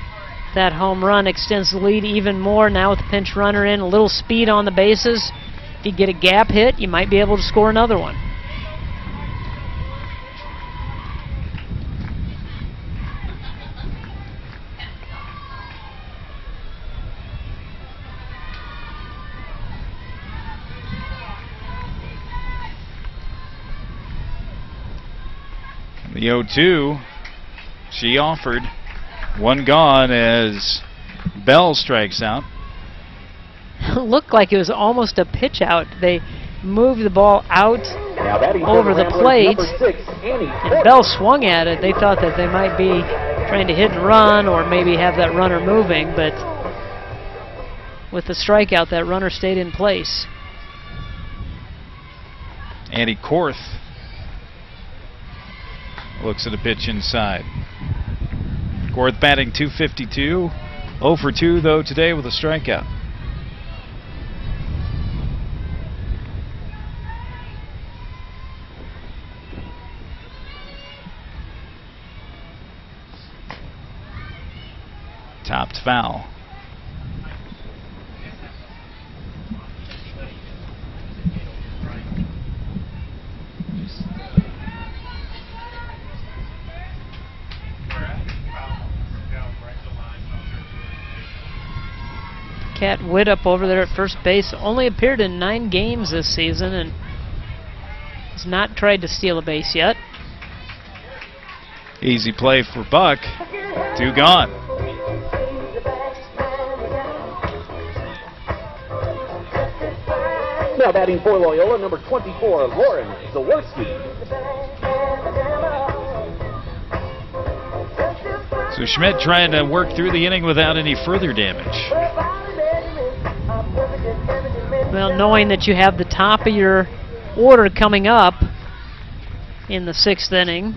that home run extends the lead even more. Now with the pinch runner in, a little speed on the bases. If you get a gap hit, you might be able to score another one. The 0-2, she offered. One gone as Bell strikes out. Looked like it was almost a pitch out. They moved the ball out over the plate, and Bell swung at it. They thought that they might be trying to hit and run or maybe have that runner moving, but with the strikeout, that runner stayed in place. Andy Korth looks at a pitch inside. Korth batting .252. 0 for 2 though today with a strikeout. Topped foul. Kat Widdop over there at first base only appeared in 9 games this season and has not tried to steal a base yet. Easy play for Buck. 2 gone. Now batting for Loyola, number 24, Lauren Zaworski. So Schmidt trying to work through the inning without any further damage. Well, knowing that you have the top of your order coming up in the 6th inning,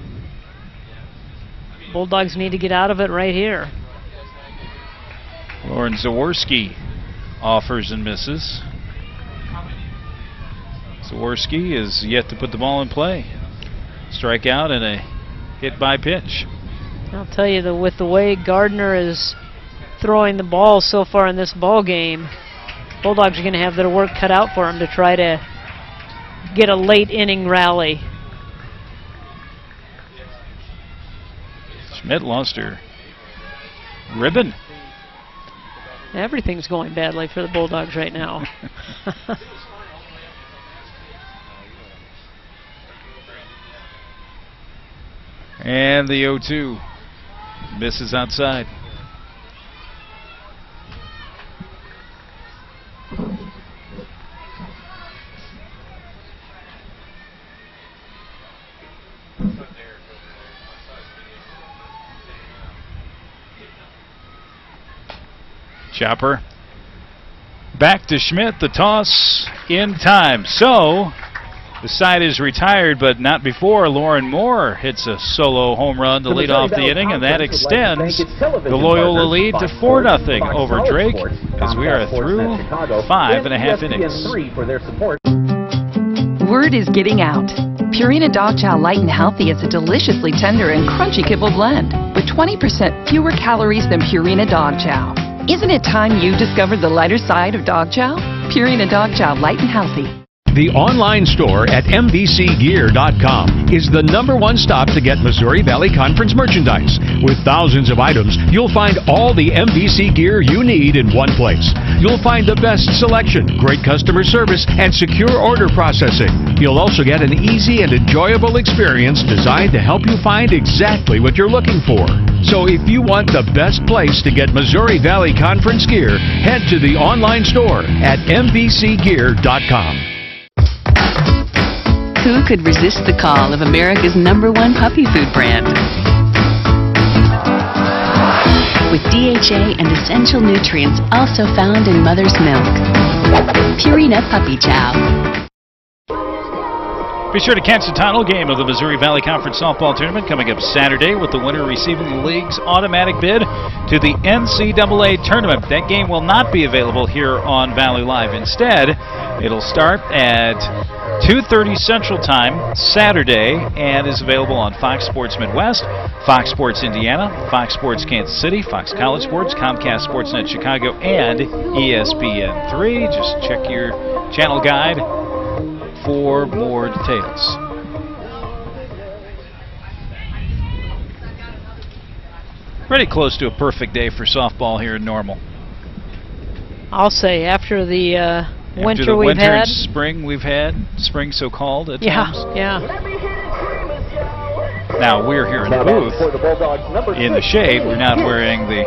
Bulldogs need to get out of it right here. Lauren Zaworski offers and misses. Zaworski is yet to put the ball in play. Strikeout and a hit by pitch. I'll tell you, with the way Gardner is throwing the ball so far in this ball game, Bulldogs are going to have their work cut out for them to try to get a late inning rally. Schmidt lost her ribbon. Everything's going badly for the Bulldogs right now. And the 0-2 misses outside. Chopper back to Schmidt. The toss in time. So the side is retired, but not before Lauren Moore hits a solo home run to lead off the inning, and that extends the Loyola lead to 4-0 over Drake as we are through 5.5 innings. Word is getting out. Purina Dog Chow Light and Healthy is a deliciously tender and crunchy kibble blend with 20% fewer calories than Purina Dog Chow. Isn't it time you discovered the lighter side of dog chow? Purina Dog Chow Light and Healthy. The online store at MVCgear.com is the #1 stop to get Missouri Valley Conference merchandise. With thousands of items, you'll find all the MVC gear you need in one place. You'll find the best selection, great customer service, and secure order processing. You'll also get an easy and enjoyable experience designed to help you find exactly what you're looking for. So if you want the best place to get Missouri Valley Conference gear, head to the online store at MVCgear.com. Who could resist the call of America's #1 puppy food brand? With DHA and essential nutrients also found in mother's milk. Purina Puppy Chow. Be sure to catch the title game of the Missouri Valley Conference Softball Tournament coming up Saturday, with the winner receiving the league's automatic bid to the NCAA Tournament. That game will not be available here on Valley Live. Instead, it'll start at 2:30 Central Time Saturday and is available on Fox Sports Midwest, Fox Sports Indiana, Fox Sports Kansas City, Fox College Sports, Comcast Sportsnet Chicago, and ESPN3. Just check your channel guide for more details. Pretty close to a perfect day for softball here in Normal. I'll say after the winter the we've winter had. and spring we've had, spring so-called at times. Yeah. Now we're here in the booth, in the shade. We're not wearing the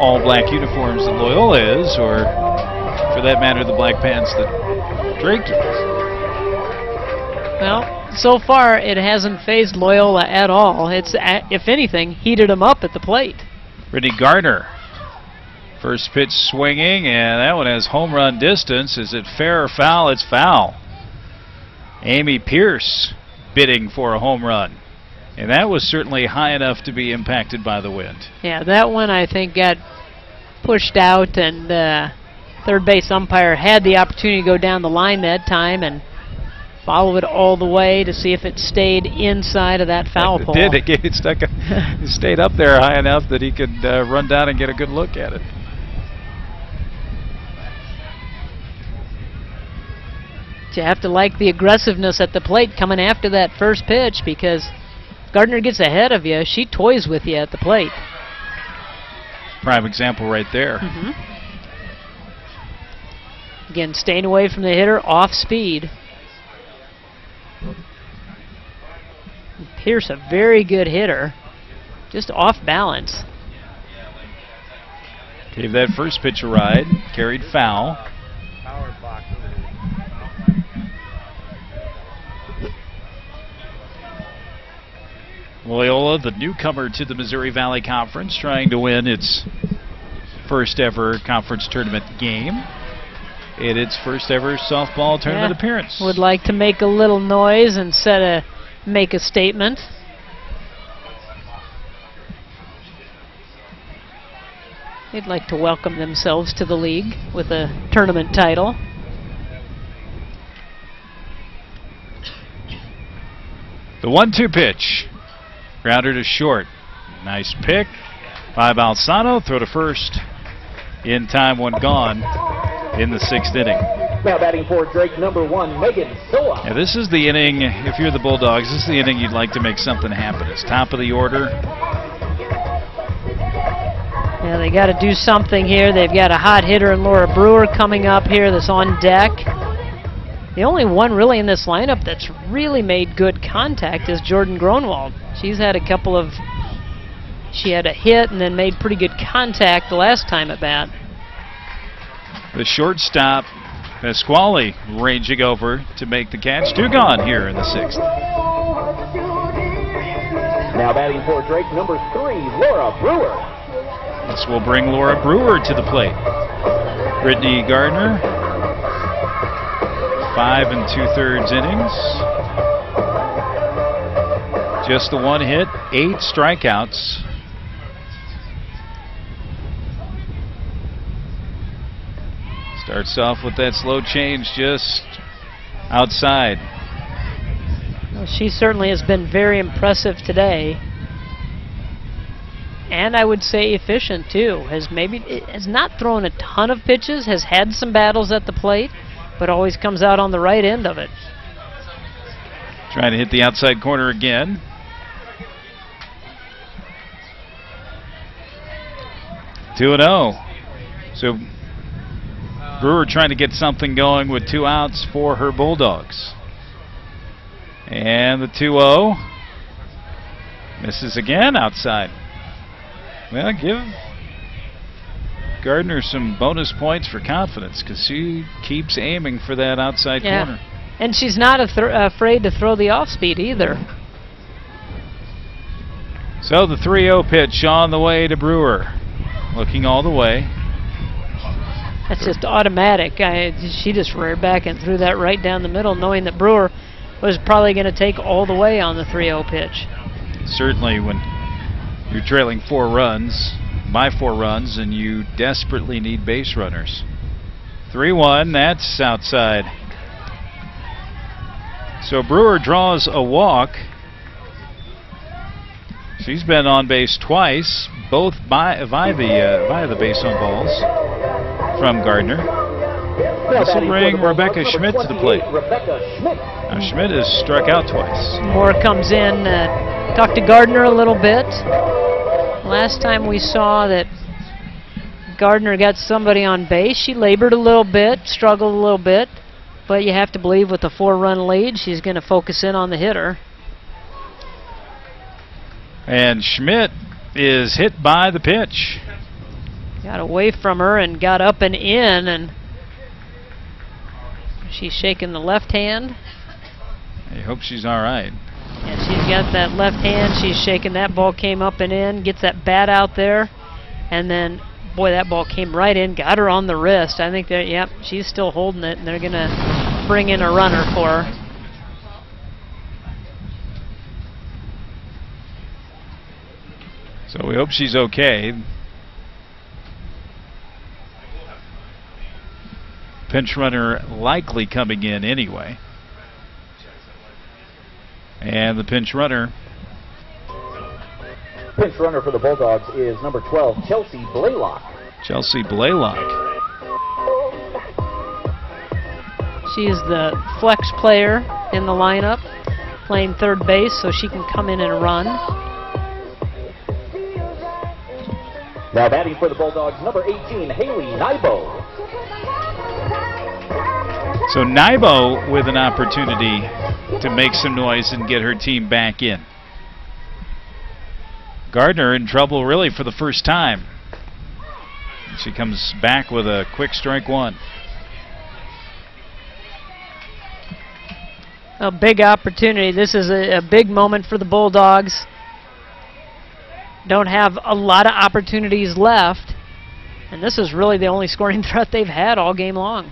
all-black uniforms that Loyola is, or for that matter, the black pants that Drake does. Well, so far it hasn't phased Loyola at all. It's, if anything, heated them up at the plate. Brittany Gardner. First pitch swinging, and that one has home run distance. Is it fair or foul? It's foul. Amy Pierce bidding for a home run. And that was certainly high enough to be impacted by the wind. Yeah, that one I think got pushed out, and third base umpire had the opportunity to go down the line that time and follow it all the way to see if it stayed inside of that foul pole. It did. It stuck. It stayed up there high enough that he could run down and get a good look at it. You have to like the aggressiveness at the plate coming after that first pitch, because Gardner gets ahead of you, she toys with you at the plate. Prime example right there. Again, staying away from the hitter, off speed. Pierce, a very good hitter, just off balance. Gave that first pitch a ride, carried foul. Loyola, the newcomer to the Missouri Valley Conference, trying to win its first ever conference tournament game in its first ever softball tournament appearance. Would like to make a little noise and make a statement. They'd like to welcome themselves to the league with a tournament title. The 1-2 pitch. Grounder to short. Nice pick by Balsano. Throw to first in time, one gone in the 6th inning. Now batting for Drake, number 1, Megan Soa. Yeah, this is the inning, if you're the Bulldogs, this is the inning you'd like to make something happen. It's top of the order. Yeah, they got to do something here. They've got a hot hitter in Laura Brewer coming up here that's on deck. The only one really in this lineup that's really made good contact is Jordan Gronwald. She's had a couple of, she had a hit and then made pretty good contact the last time at bat. The shortstop, Pasquale, ranging over to make the catch. Two gone here in the 6th. Now batting for Drake, number 3, Laura Brewer. This will bring Laura Brewer to the plate. Brittany Gardner, 5 2/3 innings. Just the 1 hit, 8 strikeouts. Starts off with that slow change just outside. Well, she certainly has been very impressive today. And I would say efficient too. Has not thrown a ton of pitches, has had some battles at the plate, but always comes out on the right end of it. Trying to hit the outside corner again. Two and 0. So Brewer trying to get something going with 2 outs for her Bulldogs. And the 2-0 misses again outside. Well, give Gardner some bonus points for confidence because she keeps aiming for that outside corner. And she's not afraid to throw the off-speed either. So the 3-0 pitch on the way to Brewer. Looking all the way. That's just automatic. She just reared back and threw that right down the middle, knowing that Brewer was probably going to take all the way on the 3-0 pitch. Certainly when you're trailing 4 runs, by 4 runs, and you desperately need base runners. 3-1, that's outside. So Brewer draws a walk. She's been on base twice, both via the base on balls from Gardner. This will bring Rebecca Schmidt to the plate. Now Schmidt has struck out twice. Moore comes in, talked to Gardner a little bit. Last time we saw that Gardner got somebody on base, she labored a little bit, struggled a little bit, but you have to believe with the 4-run lead, she's going to focus in on the hitter. And Schmidt is hit by the pitch. Got away from her and got up and in, and she's shaking the left hand. I hope she's all right. And she's got that left hand. She's shaking. That ball came up and in. Gets that bat out there. And then, boy, that ball came right in. Got her on the wrist. I think that, yep, she's still holding it. And they're going to bring in a runner for her. So we hope she's okay. Pinch runner likely coming in anyway. And the pinch runner for the Bulldogs is number 12, Chelsea Blaylock. Chelsea Blaylock. She is the flex player in the lineup, playing third base, so she can come in and run. Now batting for the Bulldogs, number 18, Haley Nybo. So Nybo with an opportunity to make some noise and get her team back in. Gardner in trouble really for the first time. She comes back with a quick strike 1. A big opportunity. This is a big moment for the Bulldogs. don't have a lot of opportunities left. And this is really the only scoring threat they've had all game long.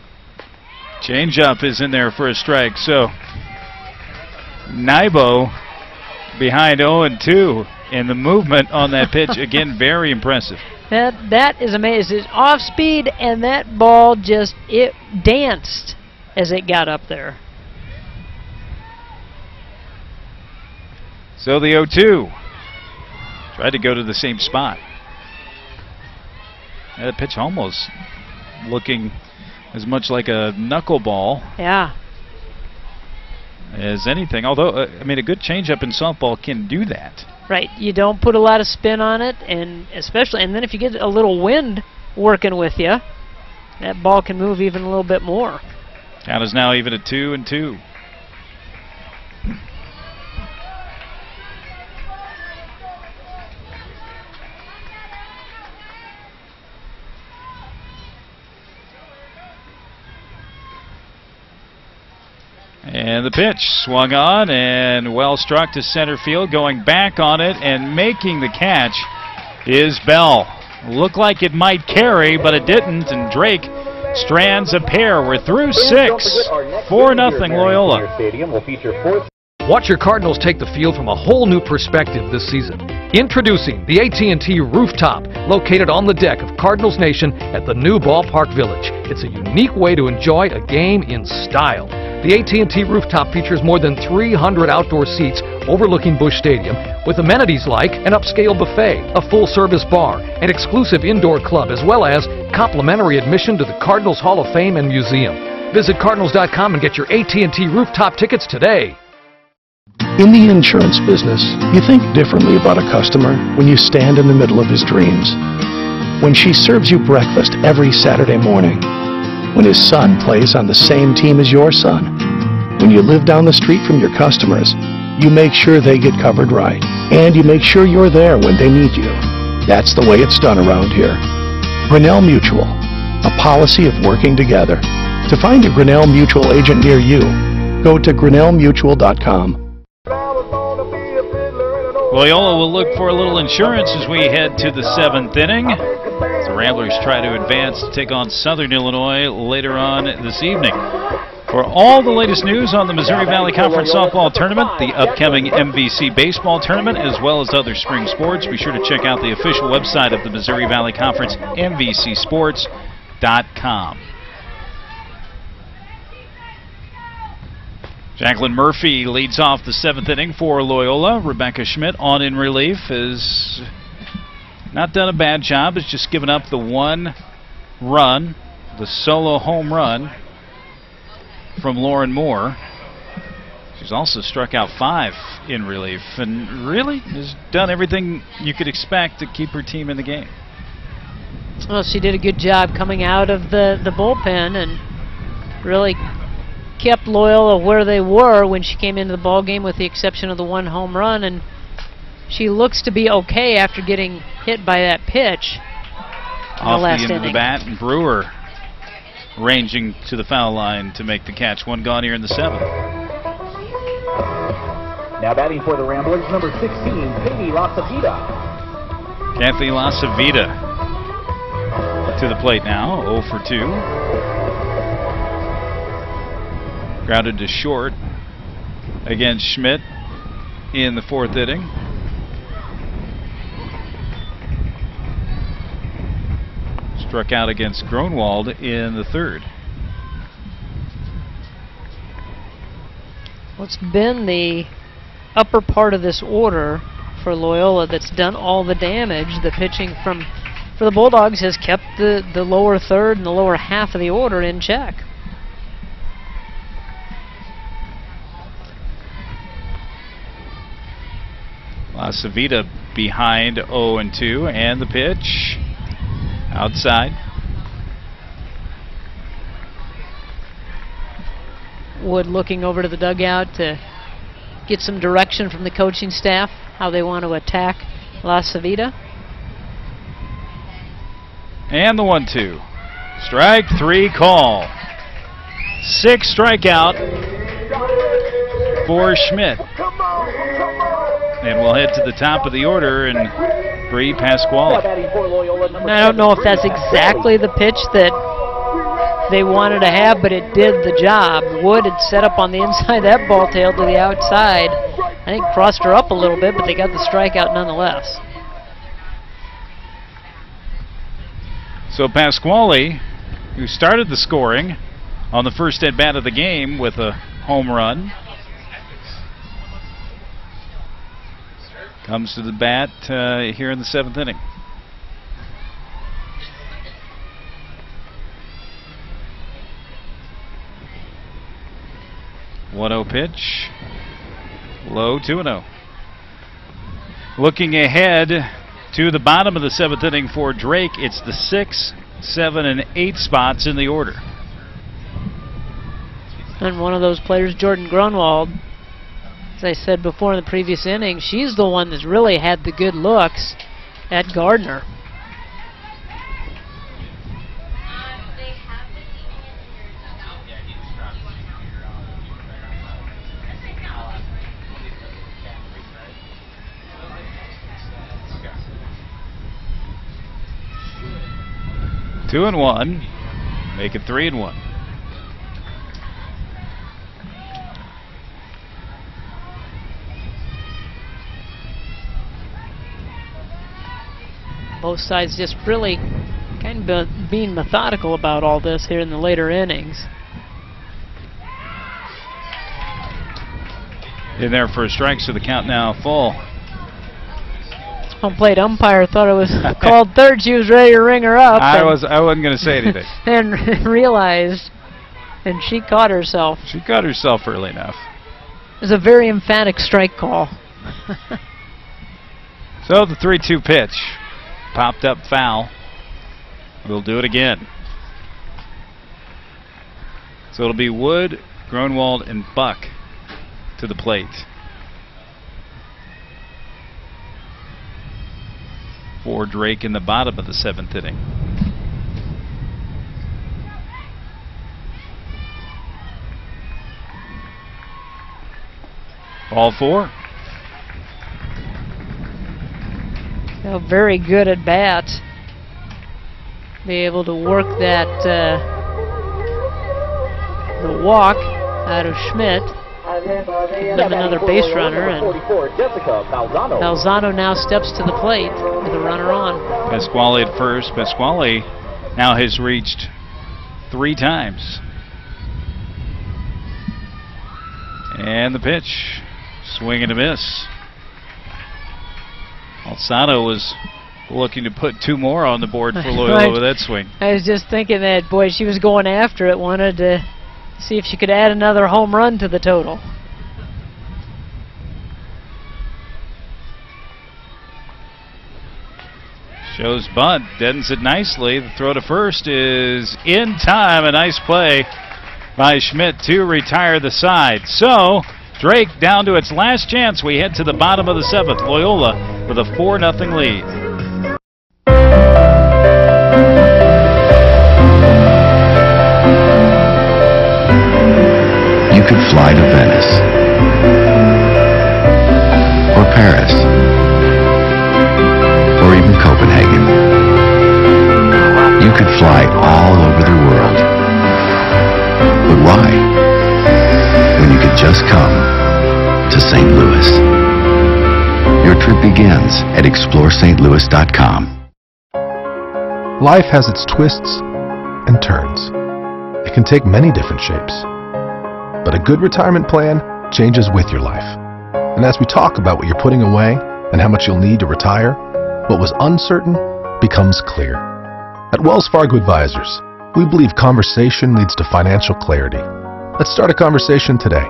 Changeup is in there for a strike. So Nybo behind 0-2. And the movement on that pitch, again, very impressive. That is amazing. It's off speed, and that ball it danced as it got up there. So the 0-2 tried to go to the same spot. That pitch almost looking as much like a knuckleball. Yeah. As anything. Although, I mean, a good changeup in softball can do that. Right. You don't put a lot of spin on it, and then if you get a little wind working with you, that ball can move even a little bit more. Count is now even at 2-2. And the pitch swung on and well struck to center field. Going back on it and making the catch is Bell. Looked like it might carry, but it didn't. And Drake strands a pair. We're through 6. 4-0 Loyola. Watch your Cardinals take the field from a whole new perspective this season. Introducing the AT&T Rooftop, located on the deck of Cardinals Nation at the new Ballpark Village. It's a unique way to enjoy a game in style. The AT&T Rooftop features more than 300 outdoor seats overlooking Busch Stadium, with amenities like an upscale buffet, a full-service bar, an exclusive indoor club, as well as complimentary admission to the Cardinals Hall of Fame and Museum. Visit Cardinals.com and get your AT&T Rooftop tickets today. In the insurance business, you think differently about a customer when you stand in the middle of his dreams. When she serves you breakfast every Saturday morning. When his son plays on the same team as your son. When you live down the street from your customers, you make sure they get covered right. And you make sure you're there when they need you. That's the way it's done around here. Grinnell Mutual, a policy of working together. To find a Grinnell Mutual agent near you, go to grinnellmutual.com. Loyola will look for a little insurance as we head to the 7th inning. The Ramblers try to advance to take on Southern Illinois later on this evening. For all the latest news on the Missouri Valley Conference Softball Tournament, the upcoming MVC Baseball Tournament, as well as other spring sports, be sure to check out the official website of the Missouri Valley Conference, MVCsports.com. Jacqueline Murphy leads off the 7th inning for Loyola. Rebecca Schmidt on in relief has not done a bad job. Has just given up the one run, the solo home run from Lauren Moore. She's also struck out 5 in relief and really has done everything you could expect to keep her team in the game. Well, she did a good job coming out of the bullpen and really kept Loyola where they were when she came into the ball game, with the exception of the one home run, and she looks to be okay after getting hit by that pitch in the last inning. Off the end of the bat, and Brewer ranging to the foul line to make the catch. One gone here in the 7th. Now batting for the Ramblers, number 16, Katie Lasavita. Kathy Lasavita to the plate now, 0 for 2. Grounded to short against Schmidt in the 4th inning. Struck out against Gronwald in the 3rd. What's been the upper part of this order for Loyola that's done all the damage? The pitching for the Bulldogs has kept the lower 3rd and the lower half of the order in check. Lasavita behind 0-2, and the pitch outside. Wood looking over to the dugout to get some direction from the coaching staff, how they want to attack Lasavita. And the 1-2. Strike 3 call. 6 strikeout for Schmidt. And we'll head to the top of the order, and 3, Pasquale. I don't know if that's exactly the pitch that they wanted to have, but it did the job. Wood had set up on the inside, that ball tail to the outside. I think crossed her up a little bit, but they got the strikeout nonetheless. So Pasquale, who started the scoring on the first at-bat of the game with a home run, comes to the bat here in the 7th inning. .1-0 pitch. Low, 2-0. Looking ahead to the bottom of the 7th inning for Drake, it's the 6, 7, and 8 spots in the order. And one of those players, Jordan Grunwald, as I said before in the previous inning, she's the one that's really had the good looks at Gardner. Two and 1, make it 3 and 1. Both sides just really kind of being methodical about all this here in the later innings. In there for a strike, so the count now full. Home plate umpire thought it was called third. She was ready to ring her up. I wasn't going to say anything. And realized, and she caught herself. She caught herself early enough. It was a very emphatic strike call. So the 3-2 pitch popped up foul. We'll do it again. So it'll be Wood, Grunwald, and Buck to the plate. For Drake in the bottom of the 7th inning. Ball 4. Very good at bat. Be able to work that the walk out of Schmidt. Then another base runner, and Balzano now steps to the plate with a runner on. Pasquale at first. Pasquale now has reached 3 times. And the pitch. Swing and a miss. Balzano was looking to put 2 more on the board for Loyola with that swing. I was just thinking that, boy, she was going after it, wanted to see if she could add another home run to the total. Shows bunt, deadens it nicely. The throw to first is in time. A nice play by Schmidt to retire the side. So Drake down to its last chance. We head to the bottom of the 7th. Loyola with a 4-0 lead. You could fly to Venice or Paris or even Copenhagen. You could fly all over the world. But why? When you could just come to St. Louis. Your trip begins at ExploreSt.Louis.com. Life has its twists and turns. It can take many different shapes. But a good retirement plan changes with your life. And as we talk about what you're putting away and how much you'll need to retire, what was uncertain becomes clear. At Wells Fargo Advisors, we believe conversation leads to financial clarity. Let's start a conversation today.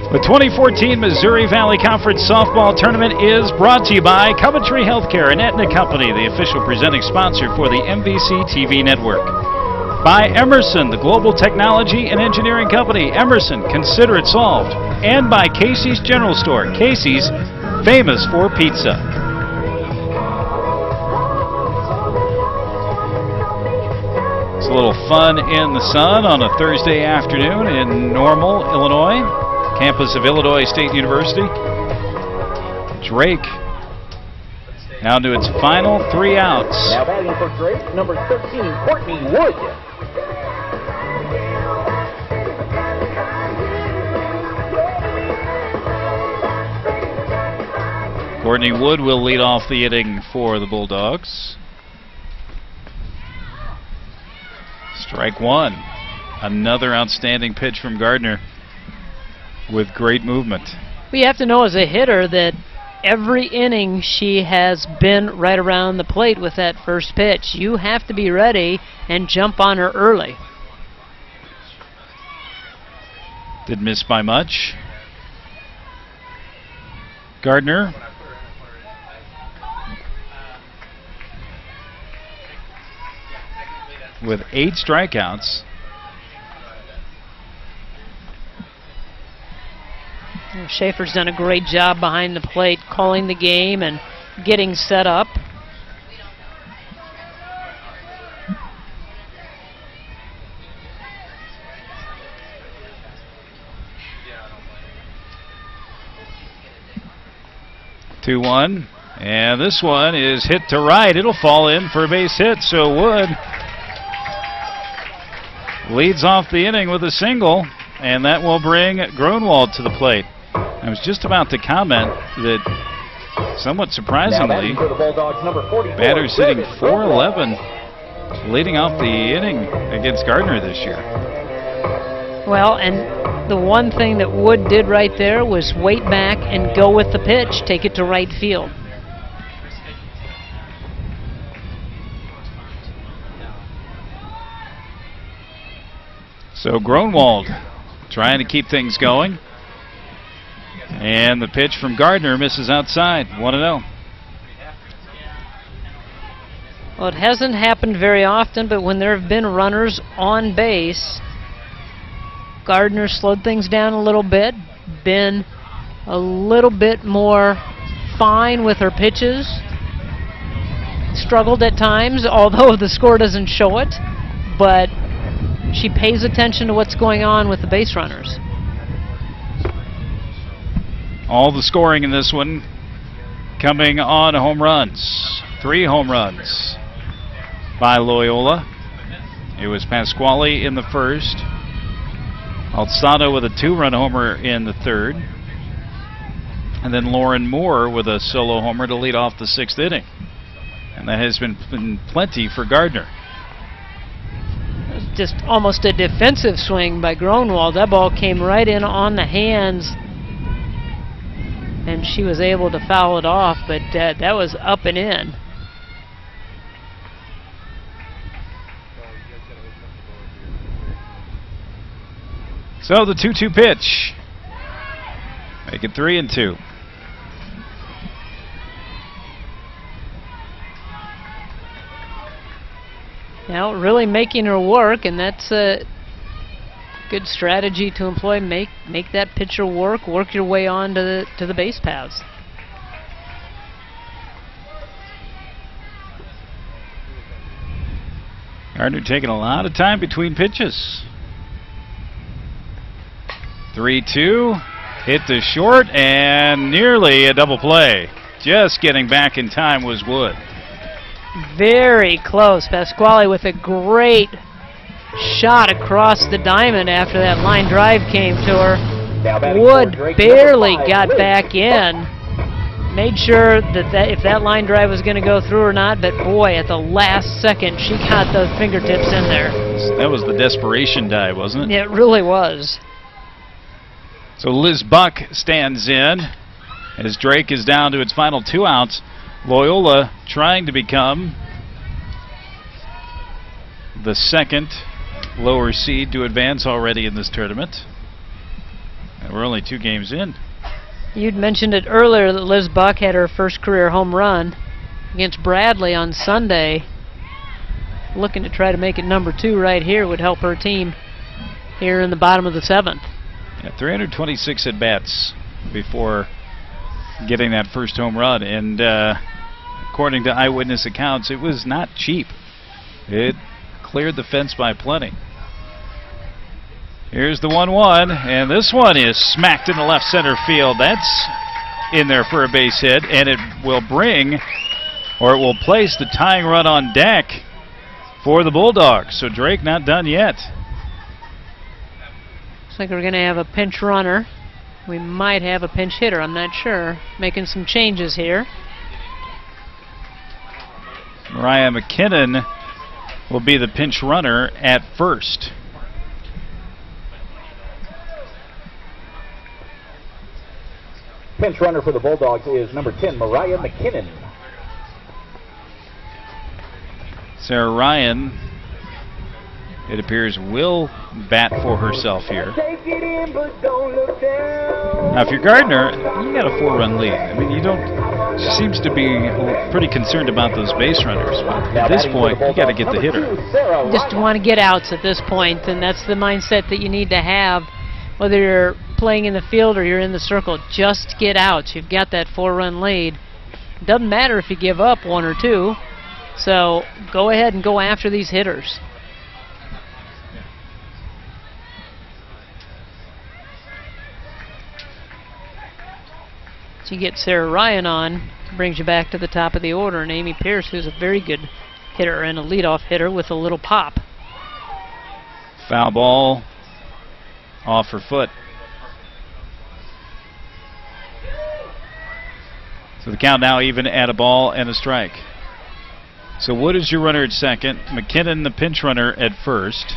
The 2014 Missouri Valley Conference Softball Tournament is brought to you by Coventry Healthcare and Aetna Company, the official presenting sponsor for the NBC TV network. By Emerson, the global technology and engineering company. Emerson, consider it solved. And by Casey's General Store. Casey's, famous for pizza. It's a little fun in the sun on a Thursday afternoon in Normal, Illinois, campus of Illinois State University. Drake down to its final 3 outs. Now batting for Drake, number 13, Courtney Wood. Courtney Wood will lead off the inning for the Bulldogs. Strike one. Another outstanding pitch from Gardner with great movement. We have to know as a hitter that every inning she has been right around the plate with that first pitch. You have to be ready and jump on her early. Didn't miss by much. Gardner with 8 strikeouts. Schaefer's done a great job behind the plate, calling the game and getting set up. Two one, and this one is hit to right. It'll fall in for a base hit, so Wood leads off the inning with a single, and that will bring Grunwald to the plate. I was just about to comment that, somewhat surprisingly, batter's sitting 4-11, leading off the inning against Gardner this year. Well, and the one thing that Wood did right there was wait back and go with the pitch, take it to right field. So Grunwald trying to keep things going. And the pitch from Gardner misses outside. 1-0. Well, it hasn't happened very often, but when there have been runners on base, Gardner slowed things down a little bit, been a little bit more fine with her pitches, struggled at times, although the score doesn't show it, but she pays attention to what's going on with the base runners. All the scoring in this one coming on home runs. 3 home runs by Loyola. It was Pasquale in the first. Alzado with a 2-run homer in the third. And then Lauren Moore with a solo homer to lead off the 6th inning. And that has been plenty for Gardner. Just almost a defensive swing by Grunwald. That ball came right in on the hands, and she was able to foul it off, but that was up and in. So the 2-2 pitch. Make it 3-2. Now really making her work, and that's a good strategy to employ. Make that pitcher work your way on to the base paths. Gardner taking a lot of time between pitches. 3-2, hit to short, and nearly a double play. Just getting back in time was Wood. Very close. Pasquale with a great shot across the diamond after that line drive came to her. Wood barely got back in. Made sure that if that line drive was going to go through or not, but boy, at the last second, she got those fingertips in there. That was the desperation dive, wasn't it? It really was. So Liz Buck stands in as Drake is down to its final 2 outs. Loyola trying to become the 2nd lower seed to advance already in this tournament. And we're only 2 games in. You'd mentioned it earlier that Liz Buck had her first career home run against Bradley on Sunday. Looking to try to make it number 2 right here would help her team here in the bottom of the 7th. Yeah, 326 at-bats before getting that first home run, and according to eyewitness accounts, it was not cheap. It cleared the fence by plenty. Here's the 1-1, and this one is smacked into left center field. That's in there for a base hit, and it will bring, or it will place the tying run on deck for the Bulldogs. So Drake not done yet. Looks like we're going to have a pinch runner. We might have a pinch hitter, I'm not sure. Making some changes here. Mariah McKinnon will be the pinch runner at first. Pinch runner for the Bulldogs is number 10, Mariah McKinnon. Sarah Ryan, it appears, will bat for herself here. Now, if you're Gardner, you got a 4-run lead. I mean, you don't. She seems to be pretty concerned about those base runners, but at this point, you got to get the hitter. You just want to get outs at this point, and that's the mindset that you need to have, whether you're playing in the field or you're in the circle. Just get outs. You've got that 4-run lead. Doesn't matter if you give up 1 or 2. So go ahead and go after these hitters. So you get Sarah Ryan on, brings you back to the top of the order, and Amy Pierce, who's a very good hitter and a leadoff hitter with a little pop. Foul ball off her foot. So the count now even at a ball and a strike. So Wood is your runner at second. McKinnon, the pinch runner, at first.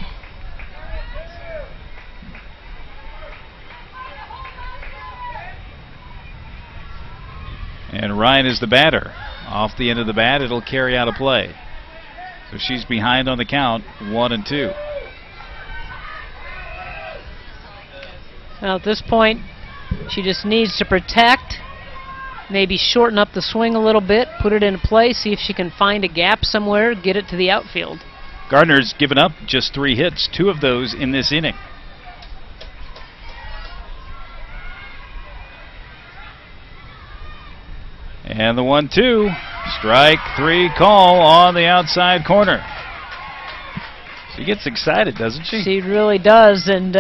And Ryan is the batter. Off the end of the bat, it'll carry out a play. So she's behind on the count, 1-2. Well, at this point, she just needs to protect, maybe shorten up the swing a little bit, put it in play, see if she can find a gap somewhere, get it to the outfield. Gardner's given up just 3 hits, 2 of those in this inning. And the 1-2, strike 3 call on the outside corner. She gets excited, doesn't she? She really does, and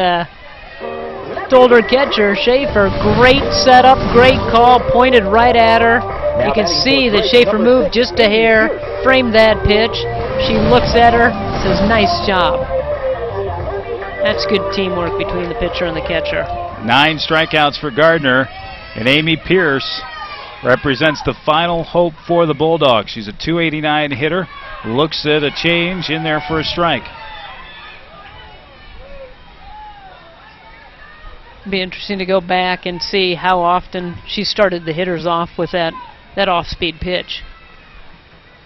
told her catcher, Schaefer, great setup, great call, pointed right at her. You can see that Schaefer moved just a hair, framed that pitch. She looks at her, says, nice job. That's good teamwork between the pitcher and the catcher. 9 strikeouts for Gardner, and Amy Pierce represents the final hope for the Bulldogs. She's a .289 hitter, looks at a change in there for a strike. Be interesting to go back and see how often she started the hitters off with that off-speed pitch.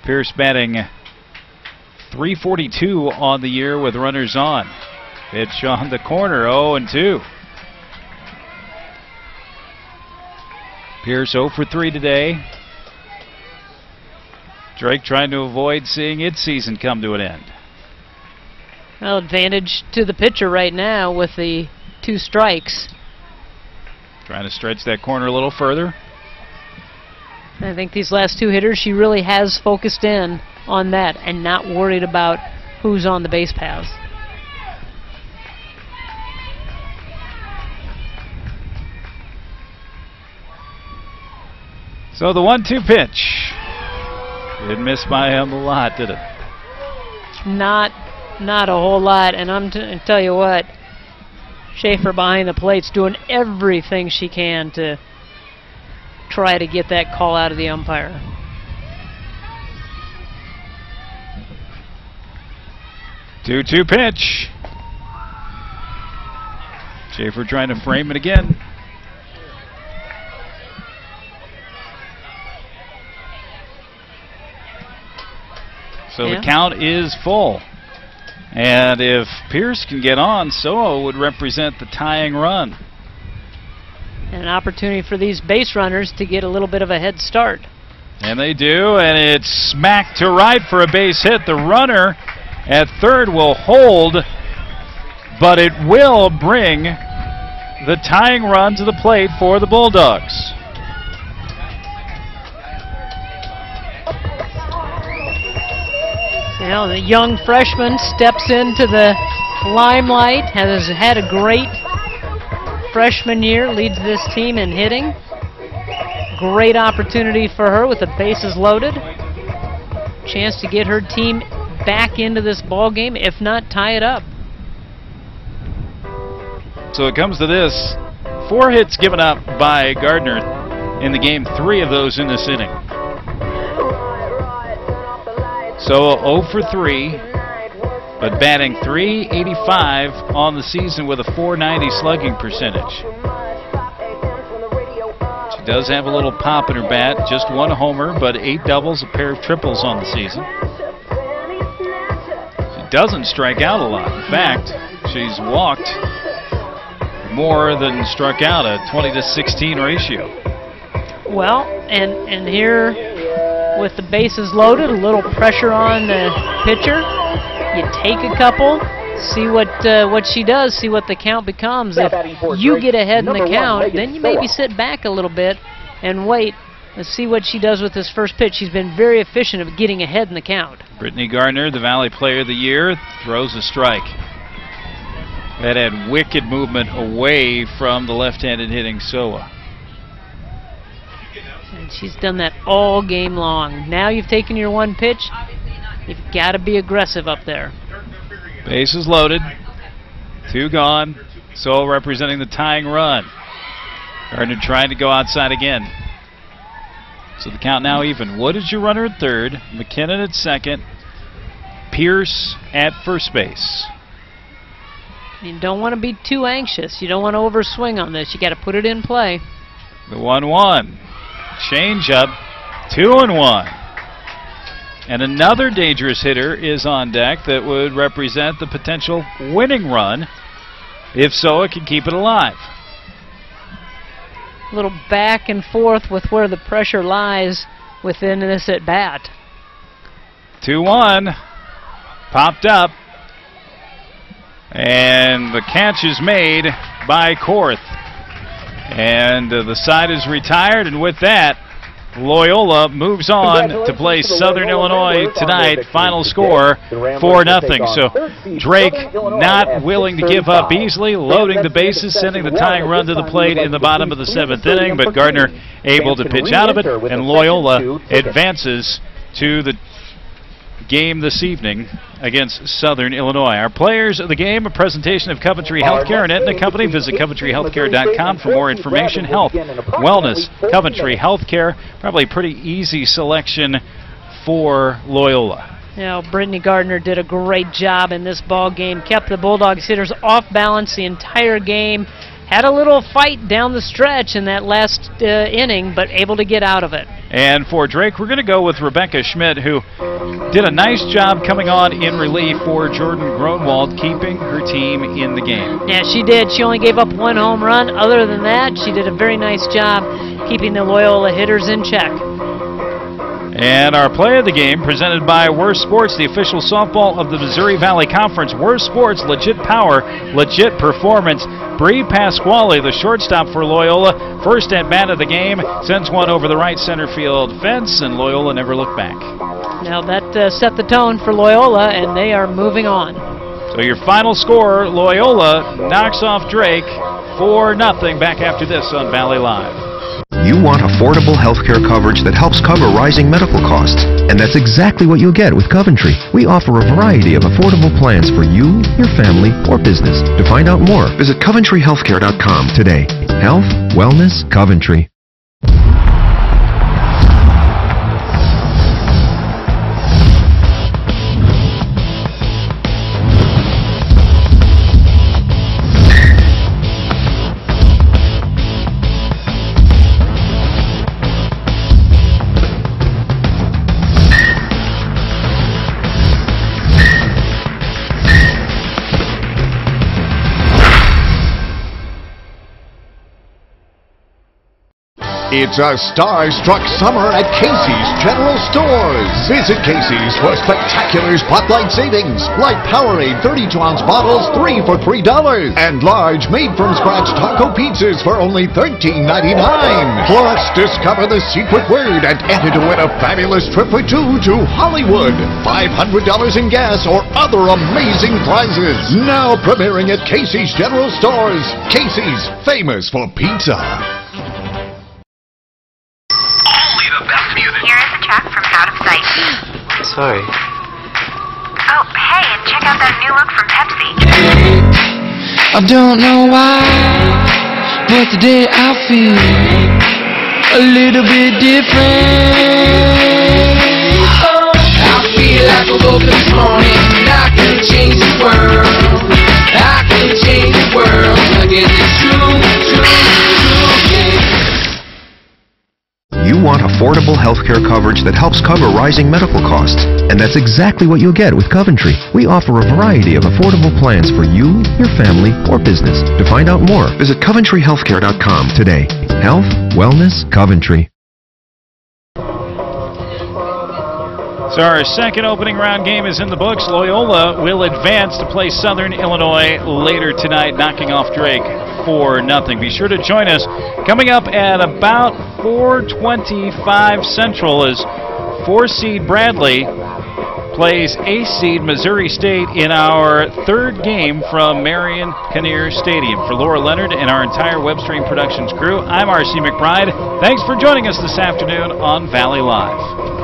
Pierce batting .342 on the year with runners on. Pitch on the corner, 0-2. Pierce 0 for 3 today. Drake trying to avoid seeing its season come to an end. Well, advantage to the pitcher right now with the 2 strikes. Trying to stretch that corner a little further. I think these last 2 hitters, she really has focused in on that and not worried about who's on the base paths. So the 1-2 pitch. Didn't miss by him a lot, did it? Not a whole lot, and I'm tell you what, Schaefer behind the plate's doing everything she can to try to get that call out of the umpire. Two pitch. Schaefer trying to frame it again. So the count is full. And if Pierce can get on, so would represent the tying run. And an opportunity for these base runners to get a little bit of a head start. And they do, and it's smacked to right for a base hit. The runner at third will hold, but it will bring the tying run to the plate for the Bulldogs. Well, the young freshman steps into the limelight, has had a great freshman year, leads this team in hitting. Great opportunity for her with the bases loaded. Chance to get her team back into this ball game, if not tie it up. So it comes to this. 4 hits given up by Gardner in the game, 3 of those in this inning. So 0 for 3, but batting .385 on the season with a .490 slugging percentage. She does have a little pop in her bat, just 1 homer, but 8 doubles, a pair of triples on the season. She doesn't strike out a lot. In fact, she's walked more than struck out, a 20-to-16 ratio. Well, and here with the bases loaded, a little pressure on the pitcher. You take a couple, see what she does, see what the count becomes. If you get ahead in the count, then you maybe sit back a little bit and wait and see what she does with this first pitch. She's been very efficient of getting ahead in the count. Brittany Gardner, the Valley Player of the Year, throws a strike. That had wicked movement away from the left-handed hitting Soa. And she's done that all game long. Now you've taken your 1 pitch, you've got to be aggressive up there. Bases loaded, 2 gone. Soa representing the tying run. Gardner trying to go outside again. So the count now even. Wood is your runner at third, McKinnon at second, Pierce at first base. You don't want to be too anxious. You don't want to overswing on this. You got to put it in play. The 1-1. Change up, 2-1. And another dangerous hitter is on deck that would represent the potential winning run if Soa can keep it alive. A little back and forth with where the pressure lies within this at bat. 2-1. Popped up. And the catch is made by Korth. And the side is retired, and with that, Loyola moves on to play Southern Illinois tonight. Final score 4-0. So Drake not willing to give up easily, loading the bases, sending the tying run to the plate in the bottom of the 7th inning, but Gardner able to pitch out of it, and Loyola advances to the game this evening against Southern Illinois. Our players of the game, a presentation of Coventry Healthcare and Aetna Company. Visit CoventryHealthcare.com for more information. Health, wellness, Coventry Healthcare. Probably a pretty easy selection for Loyola. Now, Brittany Gardner did a great job in this ball game. Kept the Bulldogs hitters off balance the entire game. Had a little fight down the stretch in that last inning, but able to get out of it. And for Drake, we're going to go with Rebecca Schmidt, who did a nice job coming on in relief for Jordan Gronwald, keeping her team in the game. Yeah, she did. She only gave up 1 home run. Other than that, she did a very nice job keeping the Loyola hitters in check. And our play of the game, presented by Worst Sports, the official softball of the Missouri Valley Conference. Worst Sports, legit power, legit performance. Bree Pasquale, the shortstop for Loyola, first at bat of the game, sends one over the right center field fence, and Loyola never looked back. Now that set the tone for Loyola, and they are moving on. So your final score, Loyola knocks off Drake 4-0. Back after this on Valley Live. You want affordable healthcare coverage that helps cover rising medical costs. And that's exactly what you'll get with Coventry. We offer a variety of affordable plans for you, your family, or business. To find out more, visit CoventryHealthcare.com today. Health, wellness, Coventry. It's a star-struck summer at Casey's General Stores. Visit Casey's for spectacular spotlight savings, like Powerade 32-ounce bottles, 3 for $3, and large made-from-scratch taco pizzas for only $13.99. Plus, discover the secret word and enter to win a fabulous trip for two to Hollywood, $500 in gas, or other amazing prizes. Now premiering at Casey's General Stores. Casey's, famous for pizza. Here is a track from Out of Sight. Sorry. Oh, hey, and check out that new look from Pepsi. I don't know why, but today I feel a little bit different. I feel like I woke up this morning and I could change the world. I could change the world. I guess it's true, yeah. You want affordable healthcare coverage that helps cover rising medical costs. And that's exactly what you'll get with Coventry. We offer a variety of affordable plans for you, your family, or business. To find out more, visit CoventryHealthcare.com today. Health, wellness, Coventry. So our second opening round game is in the books. Loyola will advance to play Southern Illinois later tonight, knocking off Drake 4-0. Be sure to join us coming up at about 4:25 Central as 4-seed Bradley plays ace-seed Missouri State in our third game from Marion Kinnear Stadium. For Laura Leonard and our entire Webstream Productions crew, I'm R.C. McBride. Thanks for joining us this afternoon on Valley Live.